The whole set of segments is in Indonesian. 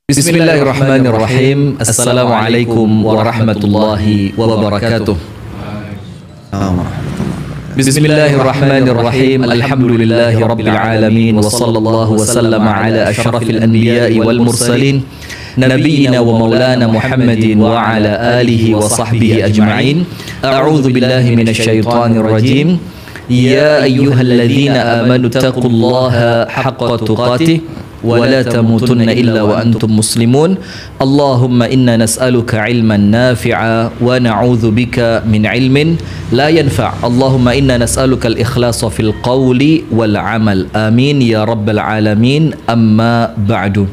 Bismillahirrahmanirrahim. Assalamualaikum warahmatullahi wabarakatuh. Bismillahirrahmanirrahim. Alhamdulillahi rabbil alamin. Wa sallallahu wa sallama ala asyrafil anbiya'i wal mursalin nabiyyina wa maulana Muhammadin wa ala alihi wa sahbihi ajma'in. A'udzu billahi minasy syaithanir rajim. Ya ayyuhalladzina amanu taqullaha haqqa tuqatih ولا تموتن إلا وأنتم مسلمون اللهم إنا نسألك علما نافعا ونعوذ بك من علم لا ينفع اللهم إنا نسألك الإخلاص في القول والعمل آمين يا رب العالمين أما بعد.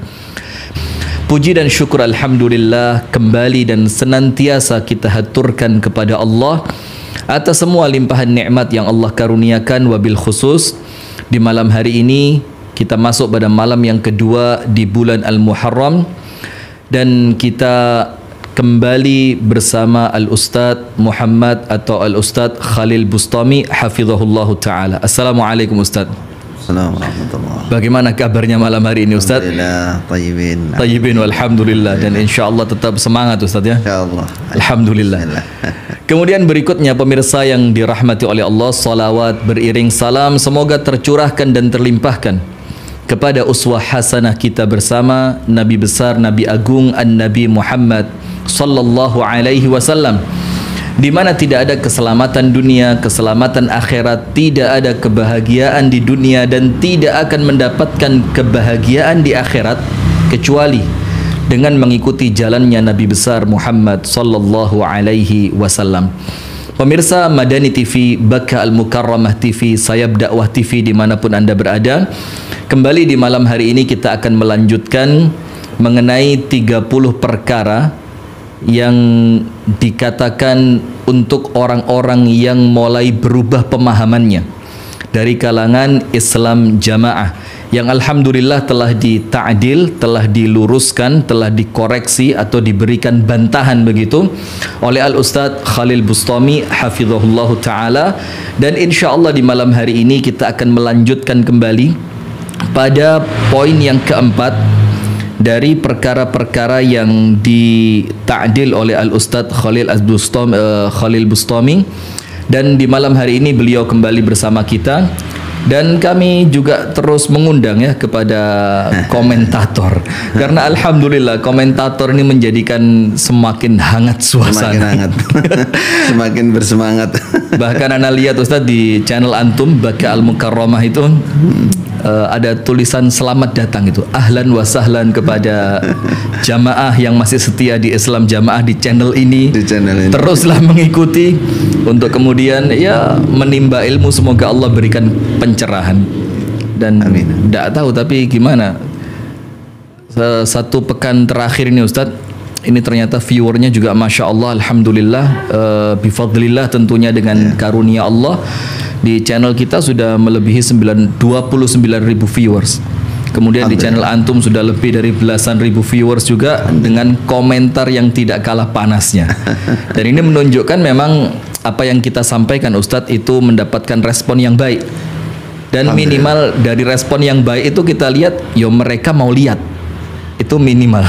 Puji dan syukur alhamdulillah kembali dan senantiasa kita haturkan kepada Allah atas semua limpahan nikmat yang Allah karuniakan, wabil khusus di malam hari ini. Kita masuk pada malam yang kedua di bulan Al-Muharram dan kita kembali bersama Al-Ustadz Muhammad atau Al-Ustadz Khalil Bustami hafizahullahu ta'ala. Assalamualaikum Ustadz. Assalamualaikum. Bagaimana kabarnya malam hari ini Ustadz? Alhamdulillah, tayyibin. Tayyibin walhamdulillah. Dan insyaAllah tetap semangat Ustadz ya. InsyaAllah. Alhamdulillah. Kemudian berikutnya pemirsa yang dirahmati oleh Allah, salawat beriring salam semoga tercurahkan dan terlimpahkan kepada uswah hasanah kita bersama Nabi besar, Nabi agung, An-Nabi Muhammad sallallahu alaihi wasallam, di mana tidak ada keselamatan dunia, keselamatan akhirat, tidak ada kebahagiaan di dunia dan tidak akan mendapatkan kebahagiaan di akhirat kecuali dengan mengikuti jalannya Nabi besar Muhammad sallallahu alaihi wasallam. Pemirsa Madani TV, Baka Al-Mukarramah TV, Sayap Dakwah TV dimanapun Anda berada, kembali di malam hari ini kita akan melanjutkan mengenai 30 perkara yang dikatakan untuk orang-orang yang mulai berubah pemahamannya dari kalangan Islam jamaah, yang alhamdulillah telah dita'dil, telah diluruskan, telah dikoreksi atau diberikan bantahan begitu oleh Al-Ustadz Khalil Bustami hafizahullahu ta'ala. Dan insya Allah di malam hari ini kita akan melanjutkan kembali pada poin yang keempat dari perkara-perkara yang dita'dil oleh Al-Ustadz Khalil Bustami. Dan di malam hari ini beliau kembali bersama kita. Dan kami juga terus mengundang ya kepada komentator, karena alhamdulillah komentator ini menjadikan semakin hangat suasana, semakin hangat, semakin bersemangat. Bahkan Anda lihat Ustaz di channel Antum Baka Al-Mukarramah itu ada tulisan selamat datang itu, ahlan wa sahlan kepada jamaah yang masih setia di Islam jamaah di channel ini. Teruslah mengikuti untuk kemudian ya menimba ilmu, semoga Allah berikan pencerahan. Dan tidak tahu tapi gimana satu pekan terakhir ini Ustadz, ini ternyata viewernya juga Masya Allah alhamdulillah, bifadlillah tentunya dengan karunia Allah, di channel kita sudah melebihi 29.000 viewers. Kemudian di channel Antum sudah lebih dari belasan ribu viewers juga dengan komentar yang tidak kalah panasnya. Dan ini menunjukkan memang apa yang kita sampaikan Ustadz itu mendapatkan respon yang baik. Dan minimal dari respon yang baik itu kita lihat, yo mereka mau lihat. Itu minimal.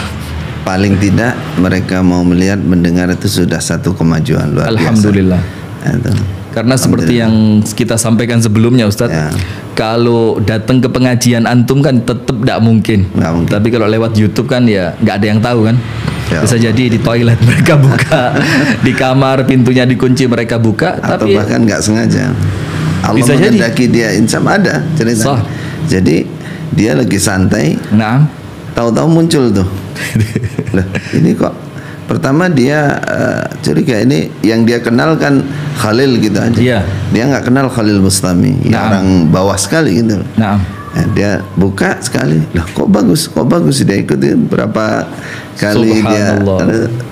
Paling tidak mereka mau melihat, mendengar, itu sudah satu kemajuan luar biasa. Alhamdulillah. Karena seperti yang kita sampaikan sebelumnya Ustadz ya, kalau datang ke pengajian Antum kan tetap tidak mungkin. Tapi kalau lewat YouTube kan ya nggak ada yang tahu kan. Bisa jadi di toilet mereka buka, di kamar pintunya dikunci mereka buka, atau tapi bahkan nggak sengaja. Allah bisa menghendaki dia, insam ada cerita. Jadi dia lagi santai, tahu-tahu muncul tuh. Lah, ini kok pertama dia curiga, ini yang dia kenal kan Khalil gitu aja. Dia nggak kenal Khalil Bustami, orang bawah sekali gitu. Dia buka sekali, lah kok bagus dia ikutin berapa kali, dia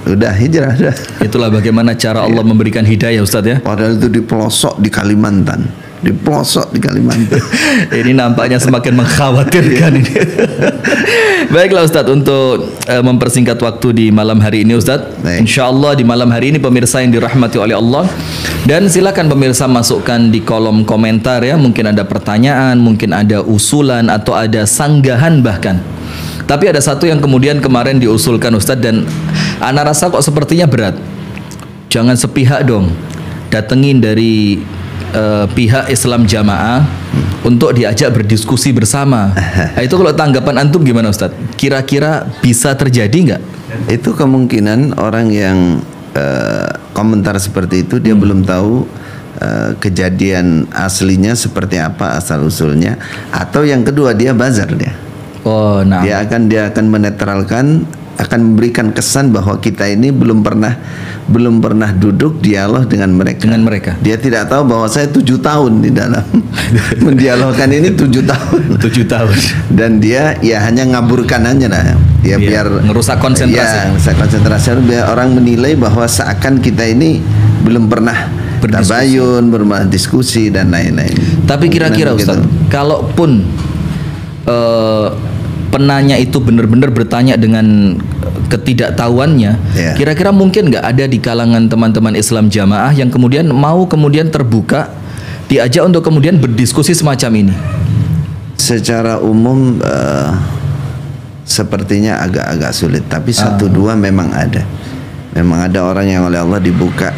udah hijrah dah. Itulah bagaimana cara Allah memberikan hidayah Ustadz ya. Padahal itu di pelosok di Kalimantan. Ini nampaknya semakin mengkhawatirkan ini. Baiklah Ustadz, untuk mempersingkat waktu di malam hari ini Ustadz, insyaallah di malam hari ini pemirsa yang dirahmati oleh Allah, dan silakan pemirsa masukkan di kolom komentar ya, mungkin ada pertanyaan, mungkin ada usulan atau ada sanggahan bahkan Tapi ada satu yang kemudian kemarin diusulkan Ustadz, dan ana rasa kok sepertinya berat. Jangan sepihak dong, datengin dari pihak Islam Jamaah untuk diajak berdiskusi bersama. Itu kalau tanggapan antum gimana Ustadz? Kira-kira bisa terjadi nggak? Itu kemungkinan orang yang komentar seperti itu dia belum tahu kejadian aslinya seperti apa asal usulnya, atau yang kedua dia bazar dia. Oh, nah. Dia akan menetralkan, akan memberikan kesan bahwa kita ini belum pernah duduk dialog dengan mereka. Dia tidak tahu bahwa saya 7 tahun di dalam mendialogkan ini 7 tahun. 7 tahun. Dan dia ya hanya ngaburkan aja lah. Dia biar ngerusak konsentrasi. Ya, ngerusak konsentrasi, biar orang menilai bahwa seakan kita ini belum pernah tabayun, berdiskusi dan lain-lain. Tapi kira-kira Ustaz, kalaupun penanya itu benar-benar bertanya dengan ketidaktahuannya, kira-kira mungkin nggak ada di kalangan teman-teman Islam Jamaah yang kemudian mau terbuka, diajak untuk kemudian berdiskusi semacam ini? Secara umum sepertinya agak-agak sulit, tapi 1-2 memang ada orang yang oleh Allah dibuka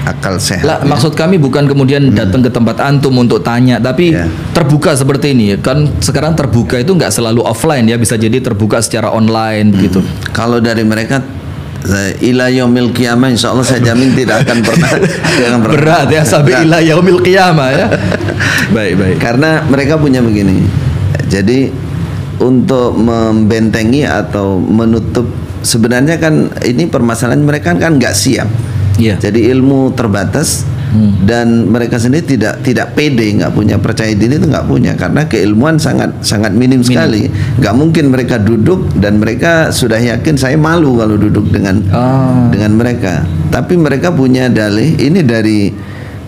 akal sehat. Lah, maksud kami bukan kemudian datang ke tempat antum untuk tanya, tapi terbuka seperti ini. Kan sekarang terbuka itu nggak selalu offline ya, bisa jadi terbuka secara online begitu. Kalau dari mereka ila yaumil qiyamah insyaallah saya jamin tidak akan pernah. Berat ya sampai ila yaumil qiyamah ya. Baik. Karena mereka punya begini. Jadi untuk membentengi atau menutup, sebenarnya kan ini permasalahan mereka kan nggak siap. Jadi ilmu terbatas dan mereka sendiri tidak pede, nggak punya percaya diri, itu nggak punya, karena keilmuan sangat minim sekali. Nggak mungkin mereka duduk dan mereka sudah yakin saya malu kalau duduk dengan mereka. Tapi mereka punya dalih ini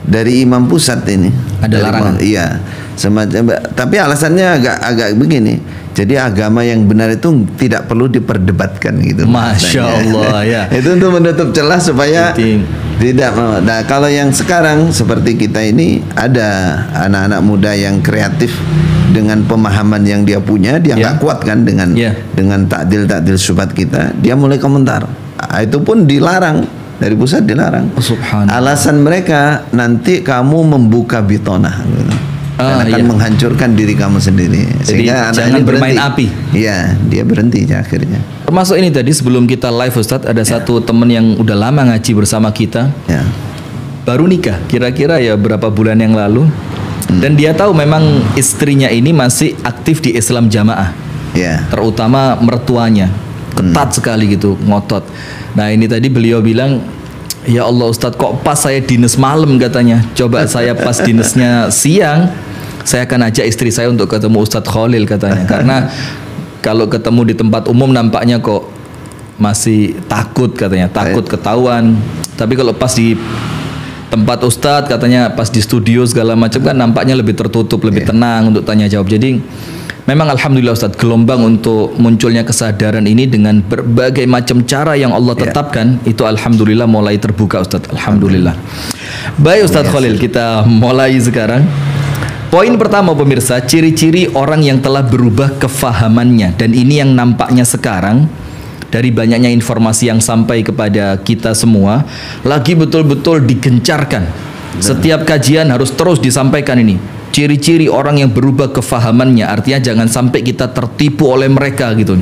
dari imam pusat ini. Ada larangan. Iya, semacam. Tapi alasannya agak begini. Jadi agama yang benar itu tidak perlu diperdebatkan gitu. Masya Allah ya. Itu untuk menutup celah supaya tidak. Nah, kalau yang sekarang seperti kita ini, ada anak-anak muda yang kreatif dengan pemahaman yang dia punya, dia nggak kuat kan dengan takdil syubhat kita, dia mulai komentar. Itu pun dilarang, dari pusat dilarang. Alasan mereka, nanti kamu membuka bitonah gitu. Dan akan menghancurkan diri kamu sendiri. Sehingga jangan bermain api. Iya, dia berhenti akhirnya. Termasuk ini tadi sebelum kita live Ustadz, ada satu teman yang udah lama ngaji bersama kita, baru nikah, kira-kira ya berapa bulan yang lalu, dan dia tahu memang istrinya ini masih aktif di Islam Jamaah, terutama mertuanya ketat sekali gitu, ngotot. Nah ini tadi beliau bilang, ya Allah Ustadz, kok pas saya dinas malam katanya, coba saya pas dinasnya siang, saya akan ajak istri saya untuk ketemu Ustadz Khalil katanya, karena kalau ketemu di tempat umum nampaknya kok masih takut katanya, takut ketahuan. Tapi kalau pas di tempat Ustadz katanya, pas di studio segala macam kan nampaknya lebih tertutup, lebih tenang untuk tanya jawab. Jadi memang alhamdulillah Ustadz, gelombang untuk munculnya kesadaran ini dengan berbagai macam cara yang Allah tetapkan, itu alhamdulillah mulai terbuka Ustadz, alhamdulillah. Baik Ustadz Khalil, kita mulai sekarang. Poin pertama pemirsa, ciri-ciri orang yang telah berubah kefahamannya, dan ini yang nampaknya sekarang dari banyaknya informasi yang sampai kepada kita semua lagi betul-betul digencarkan. Setiap kajian harus terus disampaikan ini. Ciri-ciri orang yang berubah kefahamannya, artinya jangan sampai kita tertipu oleh mereka gitu.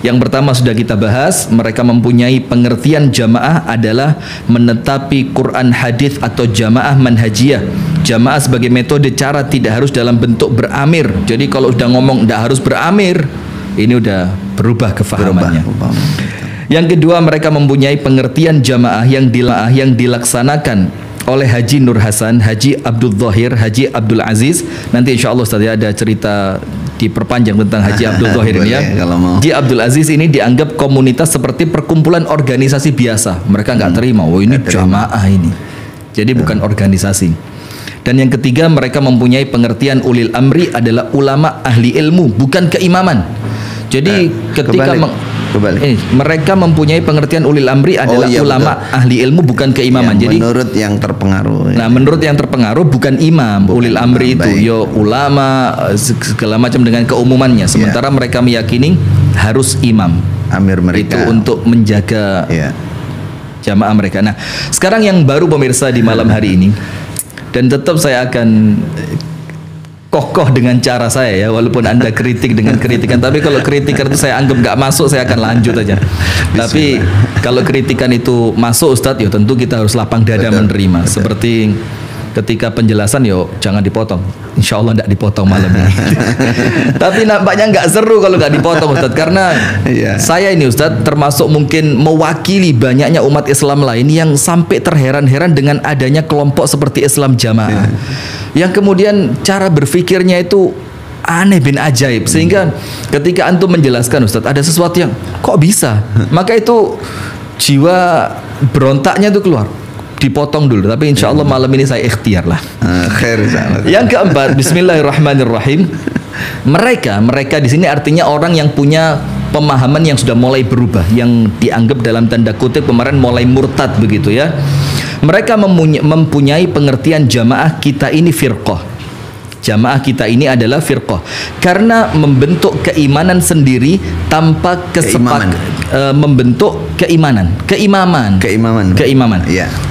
Yang pertama sudah kita bahas, mereka mempunyai pengertian jamaah adalah menetapi Quran hadis atau jamaah manhajiyah. Jamaah sebagai metode cara, tidak harus dalam bentuk beramir. Jadi kalau sudah ngomong tidak harus beramir, ini udah berubah kefahamannya. Yang kedua, mereka mempunyai pengertian jamaah yang dilaksanakan oleh Haji Nur Hasan, Haji Abdul Zahir, Haji Abdul Aziz. Nanti insya Allah Ustaz ya ada cerita diperpanjang tentang Haji Abdul Zahir ini ya. Haji Abdul Aziz ini dianggap komunitas seperti perkumpulan organisasi biasa. Mereka nggak terima, oh ini jamaah ini. Jadi bukan organisasi. Dan yang ketiga, mereka mempunyai pengertian ulil amri adalah ulama ahli ilmu, bukan keimaman. Jadi ketika mereka mempunyai pengertian ulil amri adalah ulama ahli ilmu, bukan keimaman. Jadi menurut yang terpengaruh. Nah, menurut yang terpengaruh bukan imam, ulil amri itu yo ulama segala macam dengan keumumannya. Sementara mereka meyakini harus imam. Amir mereka. Itu untuk menjaga jamaah mereka. Nah, sekarang yang baru pemirsa di malam hari ini, dan tetap saya akan kokoh dengan cara saya ya, walaupun Anda kritik dengan kritikan, tapi kalau kritikan itu saya anggap nggak masuk, saya akan lanjut aja. Tapi kalau kritikan itu masuk Ustadz, ya tentu kita harus lapang dada menerima. Seperti ketika penjelasan, yo jangan dipotong. Insya Allah nggak dipotong malam ini. Tapi nampaknya nggak seru kalau nggak dipotong Ustadz, karena saya ini Ustadz termasuk mungkin mewakili banyaknya umat Islam lain yang sampai terheran-heran dengan adanya kelompok seperti Islam Jamaah, yang kemudian cara berpikirnya itu aneh bin ajaib, sehingga ketika antum menjelaskan Ustadz ada sesuatu yang kok bisa, maka itu jiwa berontaknya itu keluar. Dipotong dulu, tapi insya Allah malam ini saya ikhtiar lah. Yang keempat, Bismillahirrahmanirrahim. Mereka di sini artinya orang yang punya pemahaman yang sudah mulai berubah, yang dianggap dalam tanda kutip kemarin mulai murtad begitu ya. Mereka mempunyai pengertian jamaah kita ini firqah. Jamaah kita ini adalah firqah karena membentuk keimanan sendiri tanpa membentuk keimaman,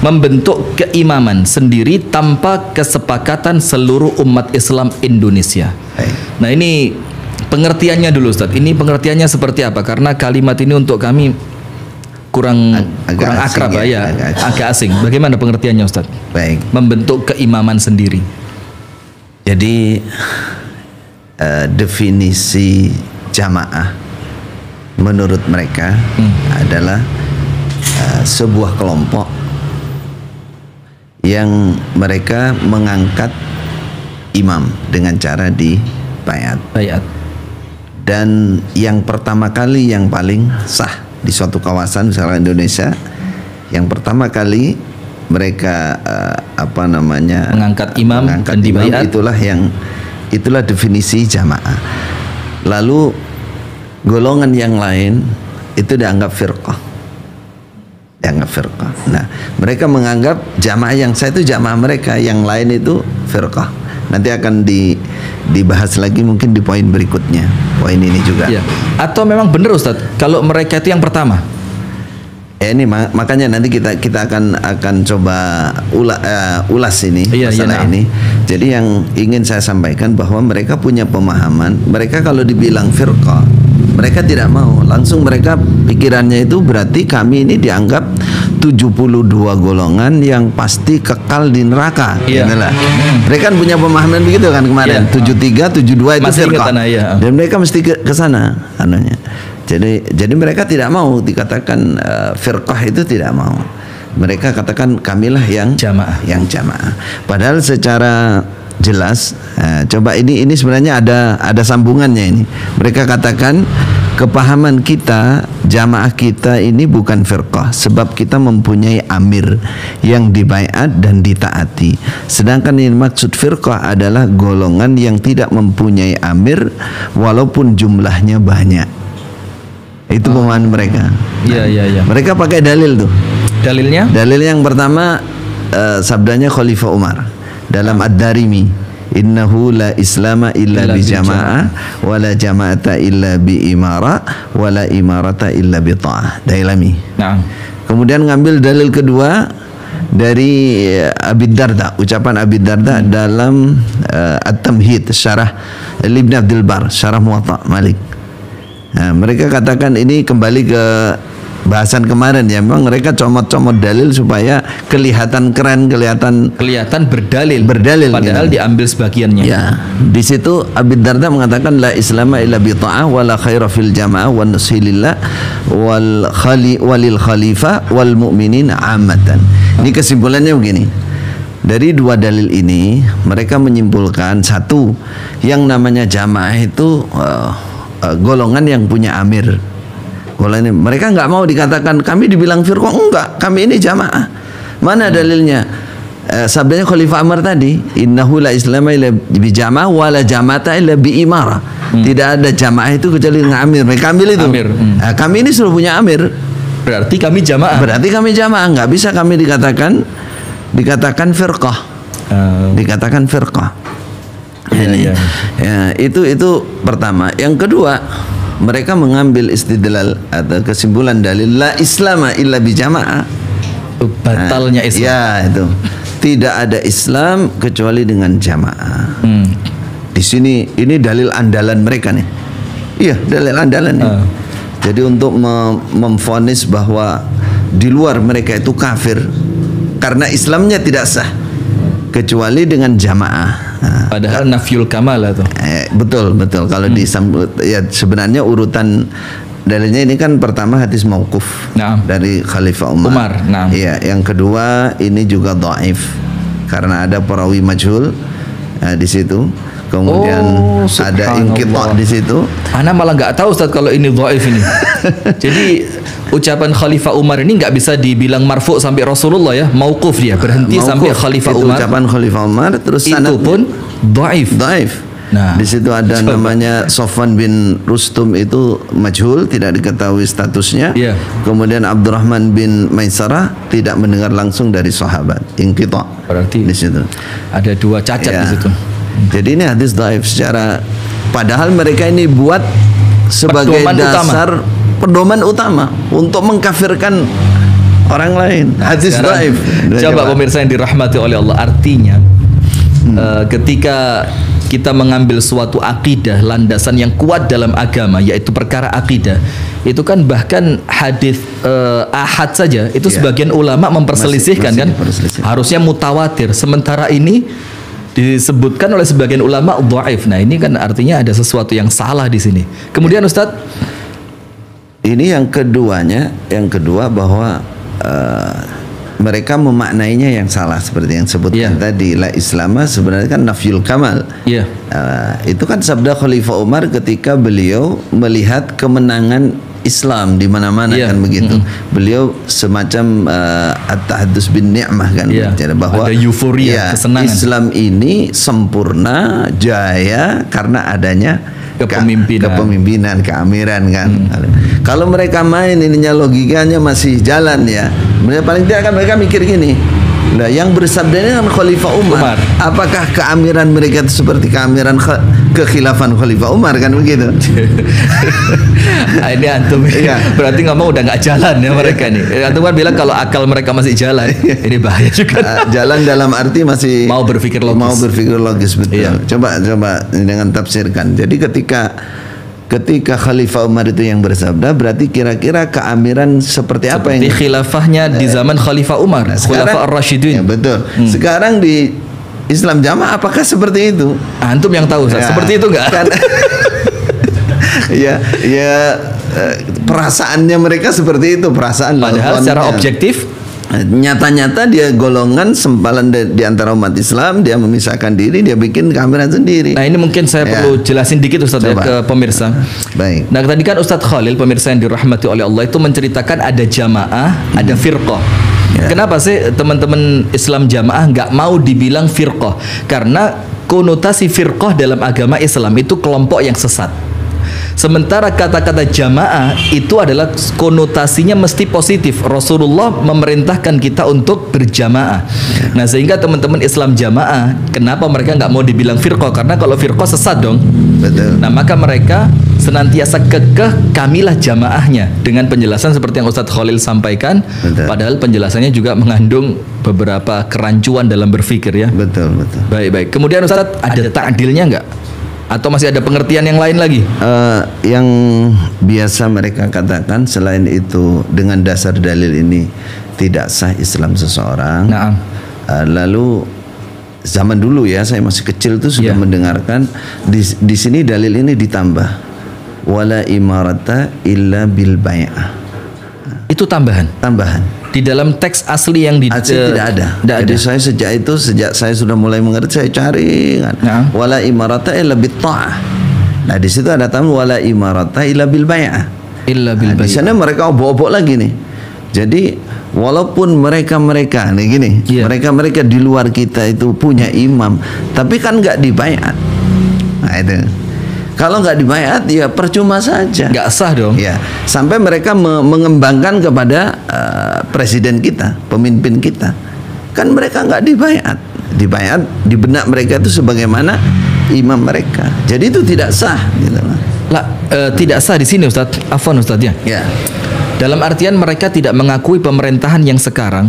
membentuk keimaman sendiri tanpa kesepakatan seluruh umat Islam Indonesia. Nah, ini pengertiannya dulu Ustadz. Ini pengertiannya seperti apa? Karena kalimat ini untuk kami kurang akrab ya, agak asing. Bagaimana pengertiannya Ustadz? Baik. Membentuk keimaman sendiri. Jadi definisi jamaah menurut mereka adalah sebuah kelompok yang mereka mengangkat imam dengan cara dibaiat. Dan yang pertama kali yang paling sah di suatu kawasan misalnya Indonesia, yang pertama kali mereka mengangkat imam dan dibaiat, itulah definisi jamaah. Lalu golongan yang lain itu dianggap firqah. Nah, mereka menganggap jamaah yang saya itu jamaah mereka, yang lain itu firqah. Nanti akan dibahas lagi mungkin di poin berikutnya. Poin ini juga. Ya. Atau memang benar Ustadz, kalau mereka itu yang pertama? Ini makanya nanti kita akan coba ulas ini masalah ini. Jadi yang ingin saya sampaikan bahwa mereka punya pemahaman, mereka kalau dibilang firqah, mereka tidak mau. Langsung mereka pikirannya itu berarti kami ini dianggap 72 golongan yang pasti kekal di neraka. Inilah. Mereka kan punya pemahaman begitu kan kemarin. 73, 72 itu firqah. Dan mereka mesti ke sana anunya. Jadi mereka tidak mau dikatakan firqah, itu tidak mau. Mereka katakan kamilah yang jamaah. Padahal secara jelas, coba ini sebenarnya ada sambungannya ini. Mereka katakan kepahaman kita, jamaah kita ini bukan firqah, sebab kita mempunyai amir yang dibaiat dan ditaati. Sedangkan yang maksud firqah adalah golongan yang tidak mempunyai amir walaupun jumlahnya banyak. Itu pemahaman mereka. Mereka pakai dalil tuh. Dalilnya? Dalil yang pertama sabdanya Khalifah Umar dalam Ad-Darimi, innahu la islama illa bi jama'ah wa la jama'ata illa bi imara wa la imarata illa bi ta'ah. Dailami. Nah. Kemudian ngambil dalil kedua dari Abi Darda, ucapan Abi Darda dalam At-Tamhid syarah Ibn Abdul Bar, syarah Muwatta Malik. Nah, mereka katakan ini kembali ke bahasan kemarin ya, memang mereka comot-comot dalil supaya kelihatan keren, kelihatan berdalil padahal gitu. Diambil sebagiannya. Ya, di situ Abi Darda mengatakan la islama illa bi ta'ah wa la khaira fil jamaah wa nusilillah walil khalifah wal mu'minin ammatan. Ini kesimpulannya begini. Dari dua dalil ini mereka menyimpulkan satu, yang namanya jamaah itu golongan yang punya amir. Golongan ini, mereka nggak mau dikatakan kami dibilang firqah, enggak, kami ini jamaah. Mana dalilnya? Sabdanya Khalifah Umar tadi, innahu la islama illa bi jamaah wa la jama'ata illa bi imara. Tidak ada jamaah itu kecuali dengan amir. Mereka ambil itu. Nah, kami ini sudah punya amir. Berarti kami jamaah. Nggak bisa kami dikatakan firqah. Dikatakan firqah. Ya, itu pertama. Yang kedua, mereka mengambil istidlal atau kesimpulan dalil la islama illa bijamaah. Batalnya Islam. Ya, itu. Tidak ada Islam kecuali dengan jamaah. Di sini ini dalil andalan mereka nih. Iya, dalil andalan nih. Jadi untuk memvonis bahwa di luar mereka itu kafir karena Islamnya tidak sah kecuali dengan jamaah. Padahal nafyul kamal itu. Betul. Kalau disambut ya sebenarnya urutan dalilnya ini kan pertama hadis mauquf dari Khalifah Umar. Iya, yang kedua ini juga dhaif karena ada perawi majhul di situ. Kemudian ada inqita' di situ. Ana malah nggak tahu Ustaz kalau ini dhaif ini. Jadi ucapan Khalifah Umar ini nggak bisa dibilang marfu sampai Rasulullah ya, mauquf dia, berhenti sampai Khalifah Umar. Ucapan Khalifah Umar terus itu pun dhaif. Nah, di situ ada namanya Sofwan bin Rustum itu majhul, tidak diketahui statusnya. Kemudian Abdurrahman bin Maisarah tidak mendengar langsung dari sahabat. Inqita'. Berarti di situ ada dua cacat di situ. Jadi ini hadis dhaif secara padahal mereka ini buat sebagai dasar pedoman utama untuk mengkafirkan orang lain. Hadis dhaif. Coba pemirsa yang dirahmati oleh Allah, artinya ketika kita mengambil suatu akidah, landasan yang kuat dalam agama, yaitu perkara akidah, itu kan bahkan hadis ahad saja itu sebagian ulama memperselisihkan kan, harusnya mutawatir, sementara ini disebutkan oleh sebagian ulama dhaif. Nah, ini kan artinya ada sesuatu yang salah di sini. Kemudian Ustadz, ini yang kedua bahwa mereka memaknainya yang salah seperti yang sebutkan tadi, la islama sebenarnya kan nafyul kamal. Itu kan sabda Khalifah Umar ketika beliau melihat kemenangan Islam di mana-mana kan begitu. Beliau semacam at-tahaddus bin ni'mah kan, bahwa ada euforia, kesenangan. Islam ini sempurna, jaya karena adanya kepemimpinan, keamiran kan. Kalau mereka main ininya logikanya masih jalan ya. Mereka paling tidak kan mereka mikir gini. Nah, yang bersabda ini kan Khalifah Umar. Apakah keamiran mereka itu seperti keamiran kekhilafan Khalifah Umar kan begitu? Ini antum berarti ngomong udah nggak jalan ya mereka nih. Antum kan bilang kalau akal mereka masih jalan, ini bahaya juga. Jalan dalam arti masih mau berpikir logis. Betul. Coba dengan tafsirkan. Jadi ketika Khalifah Umar itu yang bersabda, berarti kira-kira keamiran seperti apa yang khilafahnya di zaman Khalifah Umar, Khulafah Ar-Rasyidin. Betul. Sekarang di Islam Jamaah apakah seperti itu? Antum yang tahu, seperti itu enggak? Kan, perasaannya mereka seperti itu, perasaan. Padahal secara objektif nyata-nyata dia golongan sempalan di antara umat Islam, dia memisahkan diri, dia bikin keamiran sendiri. Nah, ini mungkin saya perlu jelasin dikit Ustaz ke pemirsa. Baik. Nah, tadi kan Ustaz Khalil, pemirsa yang dirahmati oleh Allah, itu menceritakan ada jamaah, ada firqah. Kenapa sih teman-teman Islam jamaah nggak mau dibilang firqah? Karena konotasi firqah dalam agama Islam itu kelompok yang sesat. Sementara kata-kata jamaah itu adalah konotasinya mesti positif. Rasulullah memerintahkan kita untuk berjamaah. Nah, sehingga teman-teman Islam jamaah, kenapa mereka nggak mau dibilang firqah? Karena kalau firqah sesat dong. Betul. Nah, maka mereka senantiasa kekeh, kamilah jamaahnya, dengan penjelasan seperti yang Ustadz Khalil sampaikan. Betul. Padahal penjelasannya juga mengandung beberapa kerancuan dalam berpikir ya. Betul. Baik. Kemudian Ustadz, ada ta'dilnya nggak? Atau masih ada pengertian yang lain lagi? Yang biasa mereka katakan selain itu, dengan dasar dalil ini tidak sah Islam seseorang. Lalu zaman dulu ya, saya masih kecil tuh sudah mendengarkan di sini dalil ini ditambah, wala imarata illa bil bai'ah. Itu tambahan. Di dalam teks asli yang tidak ada. Jadi saya sejak saya sudah mulai mengerti, saya cari kan. Wala imarata illa bit ta'ah. Nah, di situ ada tambah wala imarata illa bil bai'ah. Di sana mereka obok-obok lagi nih. Jadi walaupun mereka nih gini, mereka di luar kita itu punya imam, tapi kan nggak dibaiat. Nah, itu. Kalau nggak dibaiat ya percuma saja. Nggak sah dong. Ya, sampai mereka mengembangkan kepada presiden kita, pemimpin kita. Kan mereka nggak dibaiat. Dibaiat di benak mereka itu sebagaimana imam mereka. Jadi itu tidak sah. Gitu. Tidak sah di sini Ustaz. Afwan Ustaz ya. Dalam artian mereka tidak mengakui pemerintahan yang sekarang,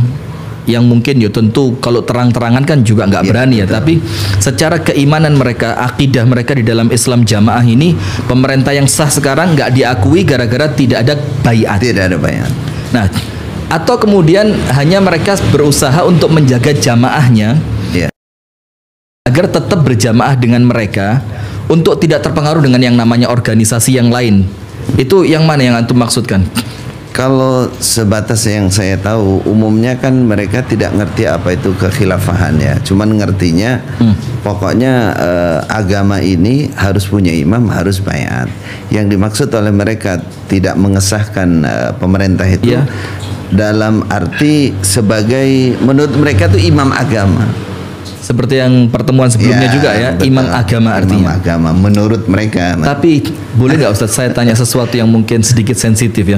yang mungkin ya tentu kalau terang-terangan kan juga nggak berani ya, tapi secara keimanan mereka, akidah mereka di dalam Islam jamaah ini, pemerintah yang sah sekarang nggak diakui gara-gara tidak ada baiat. Tidak ada baiat. Nah, atau kemudian hanya mereka berusaha untuk menjaga jamaahnya agar tetap berjamaah dengan mereka untuk tidak terpengaruh dengan yang namanya organisasi yang lain. Itu yang mana yang antum maksudkan? Kalau sebatas yang saya tahu, umumnya kan mereka tidak ngerti apa itu kekhilafahan ya. Cuman ngertinya, pokoknya agama ini harus punya imam, harus baiat. Yang dimaksud oleh mereka tidak mengesahkan pemerintah itu dalam arti sebagai, menurut mereka itu imam agama. Seperti yang pertemuan sebelumnya juga ya, betul. Imam agama artinya. Imam agama menurut mereka. Tapi boleh nggak Ustadz saya tanya sesuatu yang mungkin sedikit sensitif ya?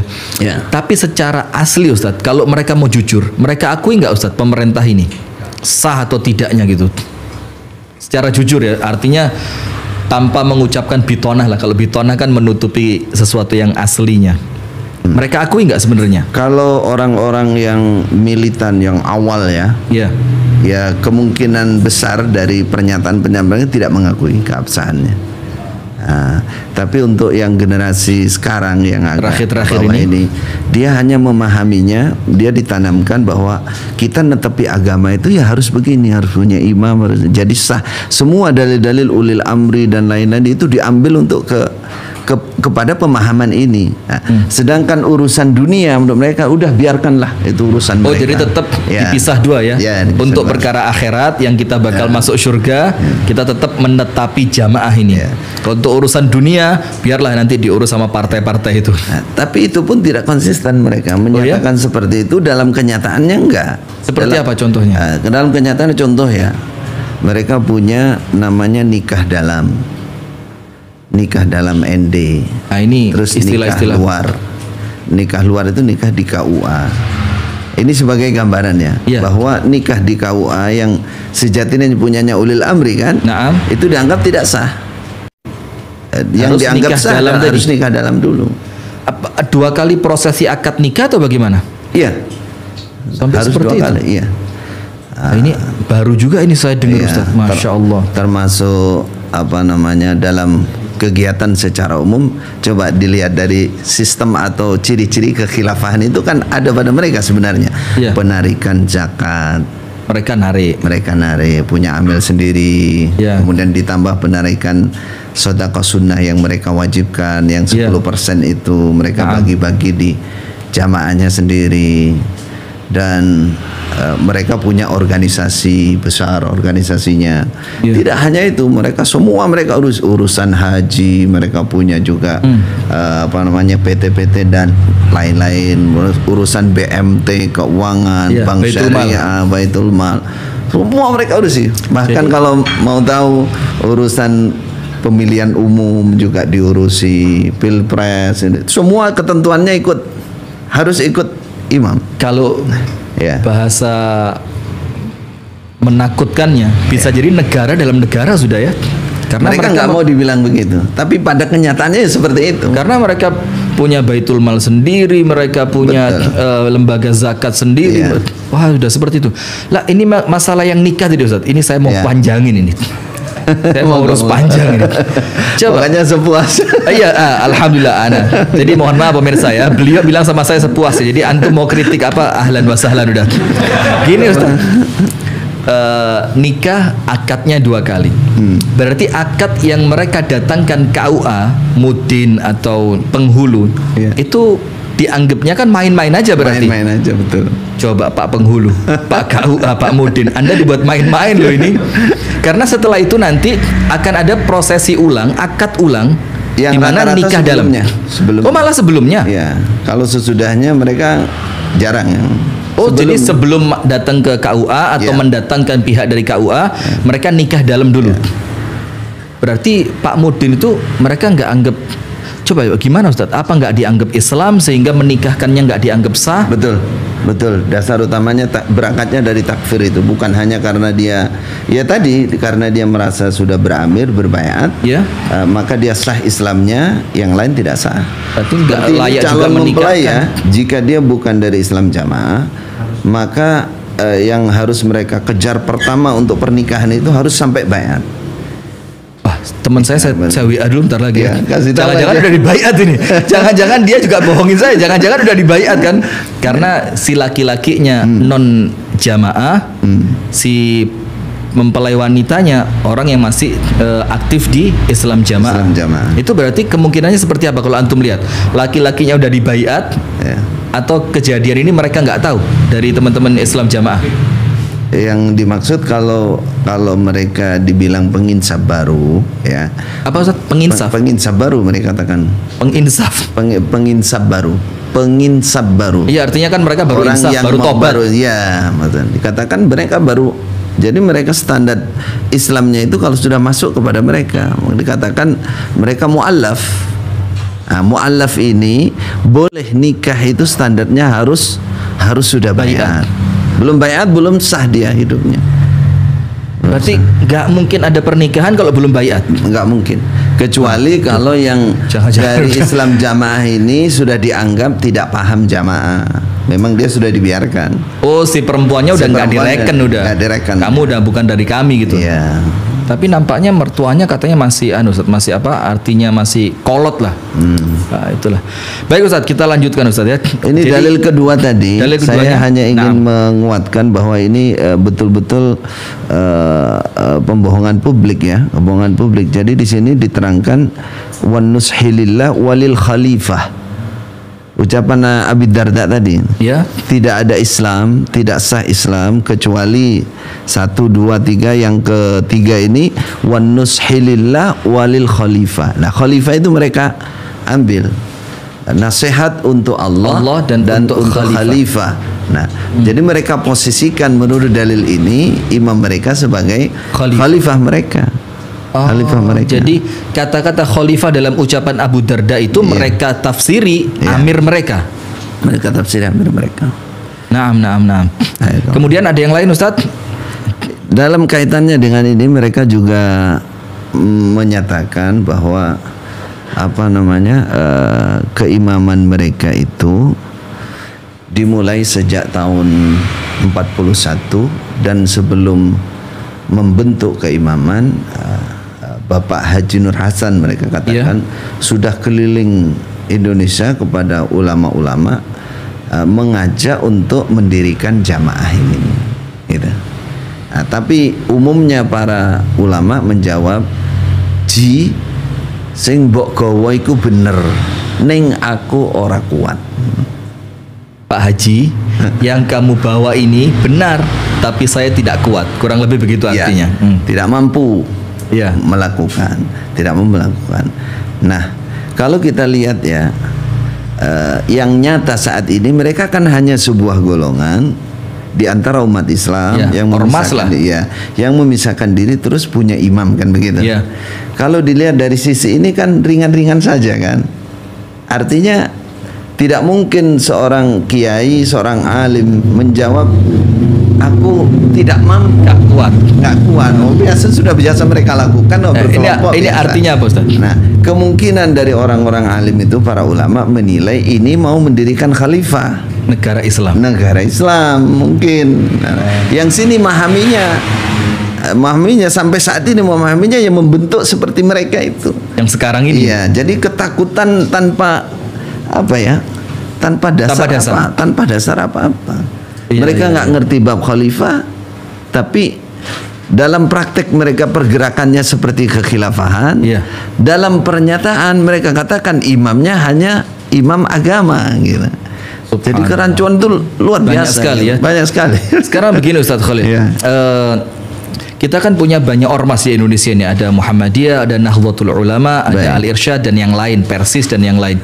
Tapi secara asli Ustadz, kalau mereka mau jujur, mereka akui nggak Ustadz pemerintah ini sah atau tidaknya gitu? Secara jujur ya, artinya tanpa mengucapkan bitonah lah. Kalau bitonah kan menutupi sesuatu yang aslinya. Mereka akui nggak sebenarnya? Kalau orang-orang yang militan yang awal ya, ya kemungkinan besar dari pernyataan-pernyataan tidak mengakui keabsahannya. Tapi untuk yang generasi sekarang yang agak terakhir ini, dia hanya memahaminya, dia ditanamkan bahwa kita netepi agama itu ya harus begini, harus punya imam, harus jadi sah. Semua dalil-dalil ulil amri dan lain-lain itu diambil untuk kepada pemahaman ini. Sedangkan urusan dunia menurut mereka udah biarkanlah itu urusan mereka. Jadi tetap dipisah dua ya. Untuk perkara akhirat yang kita bakal masuk surga, kita tetap menetapi jamaah ini. Kalau untuk urusan dunia biarlah nanti diurus sama partai-partai itu. Tapi itu pun tidak konsisten mereka menyatakan seperti itu, dalam kenyataannya enggak. Seperti apa contohnya? Dalam kenyataannya contoh ya, mereka punya namanya nikah dalam ND. Ini terus istilah-istilah nikah luar itu nikah di KUA. Ini sebagai gambarannya bahwa nikah di KUA yang sejatinya punyanya ulil amri kan, itu dianggap tidak sah. Yang dianggap sah harus nikah dalam dulu. Dua kali prosesi akad nikah atau bagaimana? Iya. Sampai harus seperti 2 kali. Iya. Ini baru juga ini saya dengar Ustaz. Masya Allah. Termasuk dalam kegiatan secara umum, coba dilihat dari sistem atau ciri-ciri kekhilafahan itu kan ada pada mereka sebenarnya. Penarikan zakat, mereka narik, punya amil sendiri. Kemudian ditambah penarikan sedekah sunnah yang mereka wajibkan, yang 10% itu mereka bagi-bagi di jamaahnya sendiri. Dan mereka punya organisasi besar, organisasinya. Tidak hanya itu, mereka urusan haji, mereka punya juga PT-PT dan lain-lain, urusan BMT, keuangan, bank syariah, Baitul Mal, semua mereka urusi. Bahkan kalau mau tahu urusan pemilihan umum juga diurusi, pilpres, semua ketentuannya harus ikut imam. Kalau bahasa menakutkannya bisa jadi negara dalam negara sudah ya. Karena mereka nggak mau dibilang begitu, tapi pada kenyataannya seperti itu. Karena mereka punya Baitul Mal sendiri, mereka punya lembaga zakat sendiri. Wah, sudah seperti itu. Lah, ini masalah yang nikah tadi Ustaz. Ini saya mau panjangin ini. Saya mau urus panjang ini. Coba. Makanya sepuas. Alhamdulillah ana. Jadi mohon maaf pemirsa ya. Beliau bilang sama saya sepuas. Jadi antum mau kritik apa? Ahlan wa sahlan udah. Gini Ustaz. Nikah akadnya 2 kali. Berarti akad yang mereka datangkan KUA, mudin atau penghulu, itu dianggapnya kan main-main aja berarti. Main-main aja, betul. Coba Pak Penghulu, Pak KUA, Pak Mudin, Anda dibuat main-main loh ini. Karena setelah itu nanti akan ada prosesi ulang, akad ulang, yang di mana nikah dalamnya. Sebelumnya. Malah sebelumnya. Ya, kalau sesudahnya mereka jarang. Jadi sebelum datang ke KUA atau mendatangkan pihak dari KUA, mereka nikah dalam dulu. Berarti Pak Mudin itu mereka nggak anggap. Coba gimana Ustadz? Apa nggak dianggap Islam sehingga menikahkannya nggak dianggap sah? Betul, betul. Dasar utamanya berangkatnya dari takfir itu, bukan hanya karena dia, ya tadi karena dia merasa sudah beramir berbaiat, ya, maka dia sah Islamnya, yang lain tidak sah. Berarti nggak layak juga menikahkan. Ya, jika dia bukan dari Islam jamaah, maka yang harus mereka kejar pertama untuk pernikahan itu harus sampai baiat. Teman saya WA dulu bentar lagi ya. Jangan-jangan udah dibaiat ini. Jangan-jangan dia juga bohongin saya. Jangan-jangan udah dibaiat kan? Karena si laki-lakinya non jamaah, si mempelai wanitanya orang yang masih aktif di Islam jamaah. Itu berarti kemungkinannya seperti apa kalau antum lihat? Laki-lakinya udah dibaiat, atau kejadian ini mereka nggak tahu dari teman-teman Islam jamaah? Yang dimaksud kalau mereka dibilang penginsaf baru, ya. Apa Ustaz? Penginsaf? Penginsaf baru mereka katakan. Penginsaf? Penginsaf baru. Penginsaf baru. Iya, artinya kan mereka baru insaf, baru tobat. Ya, dikatakan mereka baru. Jadi mereka standar Islamnya itu kalau sudah masuk kepada mereka, dikatakan mereka mu'allaf. Nah, mu'allaf ini boleh nikah itu standarnya harus sudah baiat. Belum baiat, belum sah dia hidupnya. Berarti nggak mungkin ada pernikahan kalau belum baiat. Nggak mungkin. Kecuali kalau yang dari Islam jamaah ini sudah dianggap tidak paham jamaah. Memang dia sudah dibiarkan. Oh, si perempuannya udah nggak direken, udah. Kamu udah bukan dari kami gitu. Iya. Tapi nampaknya mertuanya katanya masih Ustaz, masih apa? Artinya masih kolot lah. Nah, itulah. Baik Ustaz, kita lanjutkan Ustaz ya. Ini jadi, dalil kedua tadi. Saya hanya ingin menguatkan bahwa ini betul-betul pembohongan publik ya, pembohongan publik. Jadi di sini diterangkan wan nushilillah walil khalifah. Ucapan Abi Darda tadi, ya, tidak ada Islam, tidak sah Islam kecuali 1, 2, 3. Yang ketiga ini wan nushilillah walil khalifah. Nah, khalifah itu mereka ambil nasihat untuk Allah dan untuk khalifah. Nah, jadi mereka posisikan menurut dalil ini imam mereka sebagai khalifah mereka. Khalifah mereka. Jadi kata-kata khalifah dalam ucapan Abu Darda itu mereka tafsiri amir mereka. Mereka tafsiri amir mereka. Naam. Kemudian ada yang lain Ustadz? Dalam kaitannya dengan ini mereka juga menyatakan bahwa keimaman mereka itu dimulai sejak tahun 41 dan sebelum membentuk keimaman Bapak Haji Nur Hasan mereka katakan sudah keliling Indonesia kepada ulama-ulama mengajak untuk mendirikan jamaah ini gitu. Nah, tapi umumnya para ulama menjawab sing mbok gawa iku bener ning aku ora kuat. Pak Haji, yang kamu bawa ini benar tapi saya tidak kuat. Kurang lebih begitu artinya. Tidak mampu melakukan, tidak mau melakukan. Nah, kalau kita lihat ya, yang nyata saat ini mereka kan hanya sebuah golongan di antara umat Islam yang memisahkan diri terus punya imam kan begitu. Kalau dilihat dari sisi ini kan ringan-ringan saja kan. Artinya tidak mungkin seorang kiai, seorang alim menjawab aku tidak mampu, nggak kuat. Biasa mereka lakukan. Ini artinya apa Ustaz? Nah, kemungkinan dari orang-orang alim itu para ulama menilai ini mau mendirikan khalifah negara Islam. Negara Islam mungkin. Nah, yang sini memahaminya sampai saat ini memahaminya yang membentuk seperti mereka itu. Yang sekarang ini. Iya, jadi ketakutan tanpa tanpa dasar apa-apa. Mereka nggak ngerti bab khalifah, tapi dalam praktek mereka pergerakannya seperti kekhilafahan. Dalam pernyataan mereka katakan imamnya hanya imam agama gitu. Jadi kerancuan itu luar biasa sekali ya. Banyak sekali. Sekarang begini Ustaz Khalid. Kita kan punya banyak ormas di Indonesia ini. Ada Muhammadiyah, ada Nahdlatul Ulama, ada Al-Irsyad dan yang lain, Persis dan yang lain.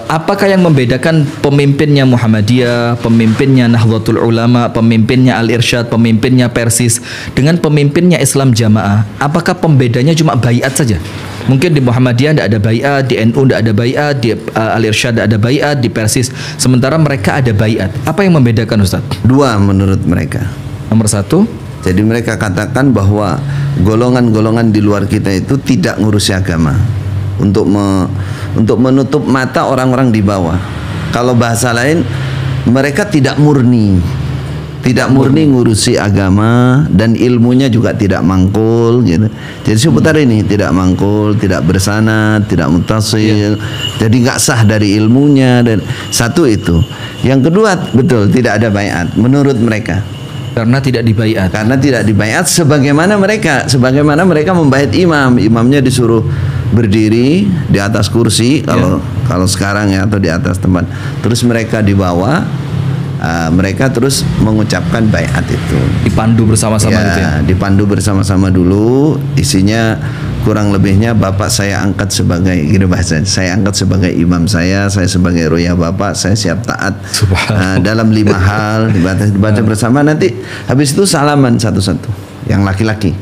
apakah yang membedakan pemimpinnya Muhammadiyah, pemimpinnya Nahdlatul Ulama, pemimpinnya Al-Irsyad, pemimpinnya Persis dengan pemimpinnya Islam Jamaah? Apakah pembedanya cuma baiat saja? Mungkin di Muhammadiyah tidak ada baiat, di NU tidak ada baiat, di Al-Irsyad tidak ada baiat, di Persis sementara mereka ada baiat. Apa yang membedakan, Ustaz? Dua menurut mereka. Nomor satu, jadi mereka katakan bahwa golongan-golongan di luar kita itu tidak ngurusi agama untuk menutup mata orang-orang di bawah. Kalau bahasa lain, mereka tidak murni ngurusi agama dan ilmunya juga tidak mangkul gitu. Jadi seputar ini tidak mangkul, tidak bersanad, tidak muttasil. Jadi nggak sah dari ilmunya. Dan satu itu. Yang kedua, betul tidak ada baiat menurut mereka. Karena tidak dibaiat sebagaimana mereka membaiat imamnya disuruh berdiri di atas kursi kalau sekarang ya, atau di atas tempat, terus mereka dibawa, mereka terus mengucapkan baiat itu, dipandu bersama-sama gitu ya? Dipandu bersama-sama dulu, isinya kurang lebihnya bapak saya angkat sebagai, gitu bahasa, saya angkat sebagai imam saya sebagai roya bapak, saya siap taat dalam 5 hal, dibaca bersama, nanti habis itu salaman satu-satu yang laki-laki.